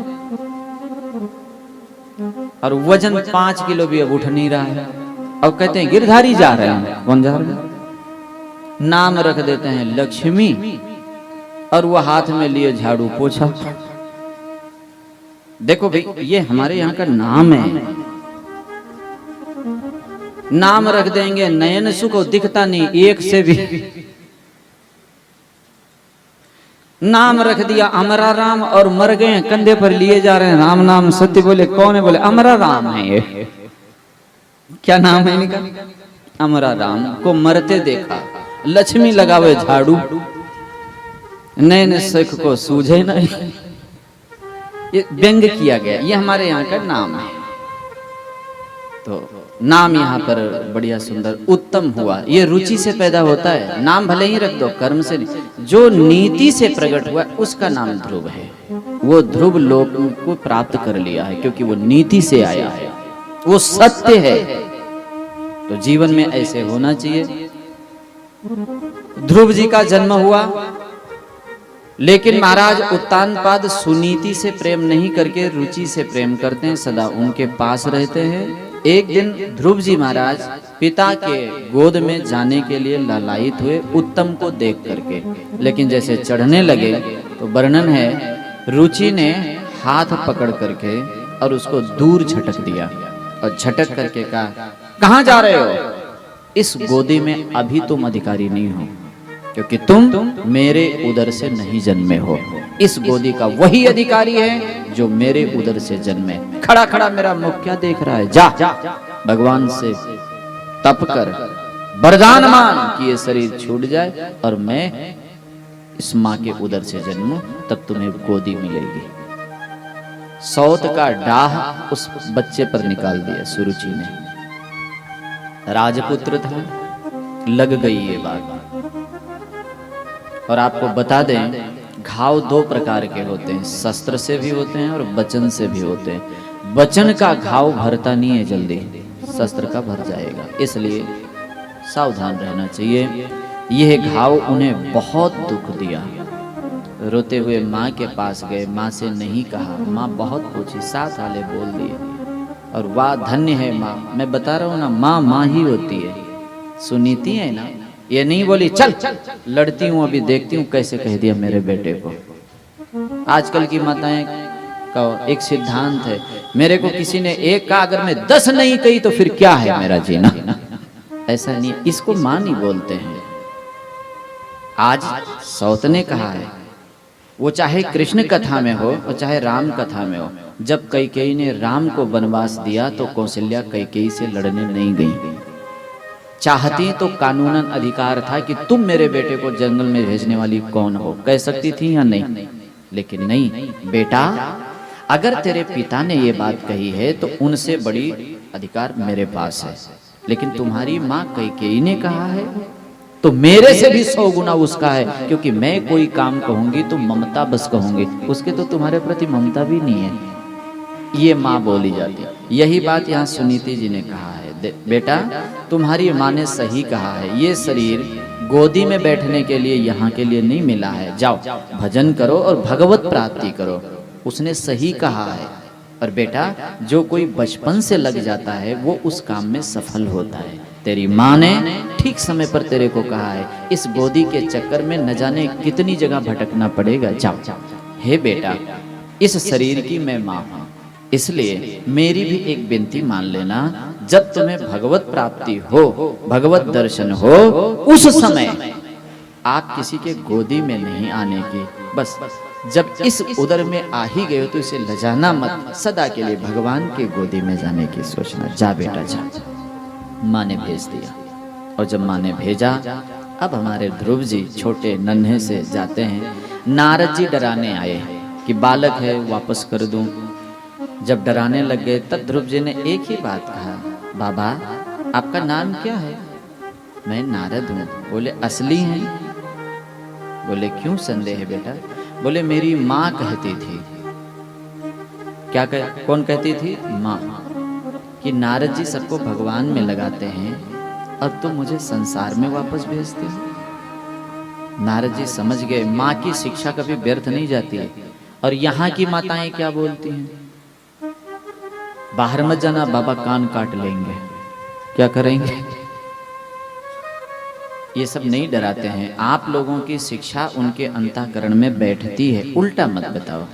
[SPEAKER 1] और वजन 5 किलो भी अब उठ नहीं रहा है, अब कहते हैं गिरधारी जा रहे हैं। कौन जा रहे हैं? नाम रख देते हैं लक्ष्मी, और वो हाथ में लिए झाड़ू पोछा। देखो भाई, ये हमारे यहाँ का नाम है। नाम रख देंगे नयन सुख, दिखता नहीं एक से भी। नाम रख दिया अमरा राम, और मर गए, कंधे पर लिए जा रहे हैं, राम नाम सत्य बोले। कौन है? बोले अमरा राम है। ये क्या नाम है इनका? अमरा राम को मरते देखा, लक्ष्मी लगावे झाड़ू, नयन सुख को सूझे नहीं। ये व्यंग किया गया, ये हमारे यहाँ का नाम है। तो नाम यहाँ पर बढ़िया सुंदर उत्तम हुआ। ये रुचि से पैदा होता है। नाम भले ही रख दो, कर्म से नहीं। जो नीति से प्रकट हुआ उसका नाम ध्रुव है। वो ध्रुव लोक को प्राप्त कर लिया है, क्योंकि वो नीति से आया है, वो सत्य है। तो जीवन में ऐसे होना चाहिए। ध्रुव जी का जन्म हुआ लेकिन महाराज उत्तानपाद सुनीति से प्रेम नहीं करके रुचि से प्रेम करते हैं, सदा उनके पास रहते हैं। एक दिन ध्रुव जी महाराज पिता के गोद में जाने के लिए लालायित हुए उत्तम को देख करके, लेकिन जैसे चढ़ने लगे तो वर्णन है रुचि ने हाथ पकड़ करके और उसको दूर झटक दिया और झटक करके कहा, कहां जा रहे हो? इस गोदी में अभी तुम अधिकारी नहीं हो, क्योंकि तुम मेरे उदर से नहीं जन्मे हो। इस गोदी का वही अधिकारी है जो मेरे उदर से जन्मे। खड़ा खड़ा मेरा मुख क्या देख रहा है? जा भगवान से तप कर वरदान मान कि ये शरीर छूट जाए और मैं इस माँ के उदर से जन्मूं, तब तुम्हें गोदी मिलेगी। सौत का डाह उस बच्चे पर निकाल दिया सुरुचि ने। राजपुत्र था, लग गई ये बात। और आपको बता दें, घाव दो प्रकार के होते हैं, शस्त्र से भी होते हैं और वचन से भी होते हैं। वचन का घाव भरता नहीं है जल्दी, शस्त्र का भर जाएगा, इसलिए सावधान रहना चाहिए। यह घाव उन्हें बहुत दुख दिया। रोते हुए माँ के पास गए, माँ से नहीं कहा, माँ बहुत पूछी, 7 आले बोल दिए। और वाह धन्य है माँ, मैं बता रहा हूँ ना, माँ माँ ही होती है, सुनीति है ना। ये नहीं बोली चल लड़ती हूँ, अभी देखती हूँ कैसे कह दिया मेरे बेटे को। आजकल की माताएं का एक सिद्धांत है, मेरे को किसी ने एक कहा, अगर मैं 10 नहीं कही तो फिर क्या है मेरा जीना। ऐसा नहीं, इसको माँ नहीं बोलते हैं। आज सौत ने कहा है, वो चाहे कृष्ण कथा में हो और चाहे राम कथा में हो, जब कैकेयी ने राम को वनवास दिया तो कौशल्या कैकेयी से लड़ने नहीं गई। चाहती तो कानूनन अधिकार था कि तुम मेरे बेटे को जंगल में भेजने वाली कौन हो, कह सकती थी या नहीं, लेकिन नहीं, बेटा अगर तेरे पिता ने ये बात कही है तो उनसे बड़ी अधिकार मेरे पास है। लेकिन तुम्हारी माँ कैकेयी ने कहा है तो मेरे से भी 100 गुना उसका है, क्योंकि मैं कोई काम कहूंगी तो ममता बस कहूंगी, उसके तो तुम्हारे प्रति ममता भी नहीं है। ये माँ बोली जाती है। यही बात यहाँ सुनीति जी ने कहा है, बेटा तुम्हारी माँ ने सही कहा है, ये शरीर गोदी में बैठने के लिए यहाँ के लिए नहीं मिला है, जाओ भजन करो और भगवत प्राप्ति करो। उसने सही कहा है। और बेटा जो कोई बचपन से लग जाता है वो उस काम में सफल होता है। तेरी माँ ने ठीक समय पर तेरे को कहा है, इस गोदी के चक्कर में न जाने कितनी जगह भटकना पड़ेगा, जाओ। हे बेटा इस शरीर की मैं माँ हूँ, इसलिए मेरी भी एक विनती मान लेना, जब तुम्हें भगवत प्राप्ति हो, भगवत दर्शन हो, उस समय आप किसी के गोदी में नहीं आने की। बस जब इस उदर में आ ही गए हो तो इसे लजाना मत, सदा के लिए भगवान के गोदी में जाने की सोचना। जा बेटा जा। माँ ने भेज दिया। और जब माँ ने भेजा, अब हमारे ध्रुव जी छोटे नन्हे से जाते हैं। नारद जी डराने आए कि बालक है वापस कर दूं। जब डराने लग गए तब ध्रुव जी ने एक ही बात कहा, बाबा आपका नाम क्या है? मैं नारद हूँ। बोले असली हैं? बोले क्यों संदेह है बेटा? बोले मेरी माँ कहती थी। क्या कौन कहती थी? माँ, कि नारद जी सबको भगवान में लगाते हैं और तुम मुझे संसार में वापस भेजते हो। नारद जी समझ गए माँ की शिक्षा कभी व्यर्थ नहीं जाती है। और यहाँ की माताएं क्या बोलती हैं? बाहर मत जाना, बाबा कान काट लेंगे। क्या करेंगे? ये सब नहीं डराते हैं। आप लोगों की शिक्षा उनके अंतःकरण में बैठती है, उल्टा मत बताओ।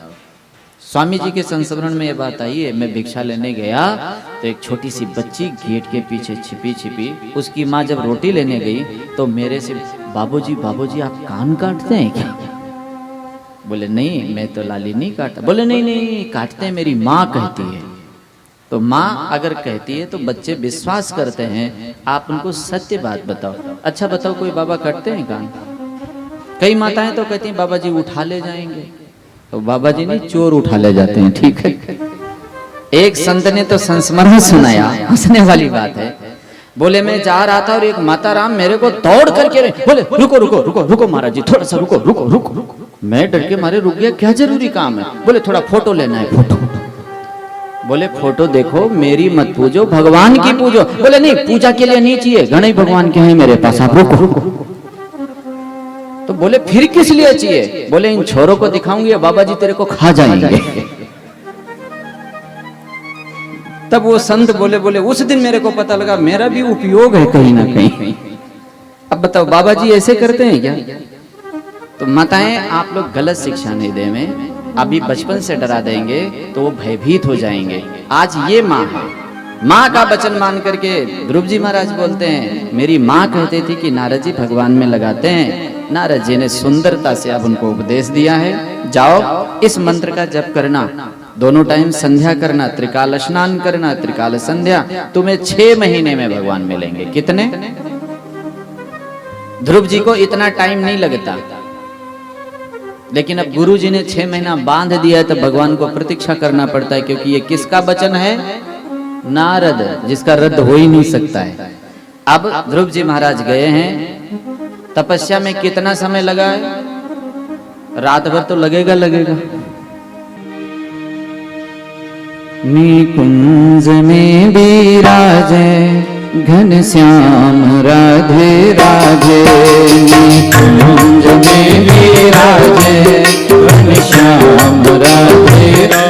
[SPEAKER 1] स्वामी जी के संस्मरण में ये बात आई है, मैं भिक्षा लेने गया तो एक छोटी सी बच्ची गेट के पीछे छिपी छिपी, उसकी माँ जब रोटी लेने गई तो मेरे से बाबूजी आप कान काटते हैं क्या? बोले नहीं मैं तो लाली नहीं काटता। बोले नहीं काटते हैं, मेरी माँ कहती है। तो माँ अगर कहती है तो बच्चे विश्वास करते हैं। आप उनको सत्य बात बताओ। अच्छा बताओ कोई बाबा काटते हैं कान? कई माताएं तो कहती हैं बाबा जी उठा ले जाएंगे। तो बाबा जी नहीं, चोर उठा ले जाते हैं। ठीक है। एक संत ने तो संस्मरण सुनाया, हंसने वाली बात है। बोले मैं जा रहा था और एक माता राम मेरे को दौड़ करके बोले रुको महाराज जी, थोड़ा सा रुको। मैं डर के मारे रुक गया, क्या जरूरी काम है? बोले थोड़ा फोटो लेना है। फोटो? बोले फोटो देखो, मेरी मत पूजो, भगवान की पूजो। बोले नहीं पूजा के लिए नहीं चाहिए, गणेश भगवान के हैं मेरे पास, आप रुको। तो बोले फिर किस लिए चाहिए? बोले इन छोरों को दिखाऊंगी बाबा जी तेरे को खा जाएंगे। तब वो संत बोले उस दिन मेरे को पता लगा मेरा भी उपयोग है कहीं ना कहीं। अब बताओ बाबा जी ऐसे करते हैं क्या? तो माताएं आप लोग गलत शिक्षा नहीं दे में, अभी बचपन से डरा देंगे तो वो भयभीत हो जाएंगे। आज ये माँ है, माँ का वचन मान करके ध्रुव जी महाराज बोलते हैं, मेरी माँ कहती थी कि नारद जी भगवान में लगाते हैं। नारद जी ने सुंदरता से अब उनको उपदेश दिया है, जाओ इस मंत्र का जप करना, दोनों टाइम संध्या करना, त्रिकाल स्नान करना, त्रिकाल संध्या, तुम्हें 6 महीने में भगवान मिलेंगे। कितने? ध्रुव जी को इतना टाइम नहीं लगता, लेकिन अब गुरु जी ने 6 महीना बांध दिया है तो भगवान को प्रतीक्षा करना पड़ता है, क्योंकि ये किसका वचन है? नारद, जिसका रद्द हो ही नहीं सकता है। अब ध्रुव जी महाराज गए हैं, तपस्या में कितना समय लगा है? रात भर तो लगेगा। निकुंज में विराजे घनश्याम राधे राधे, निकुंज में विराजे घनश्याम राधे राधे।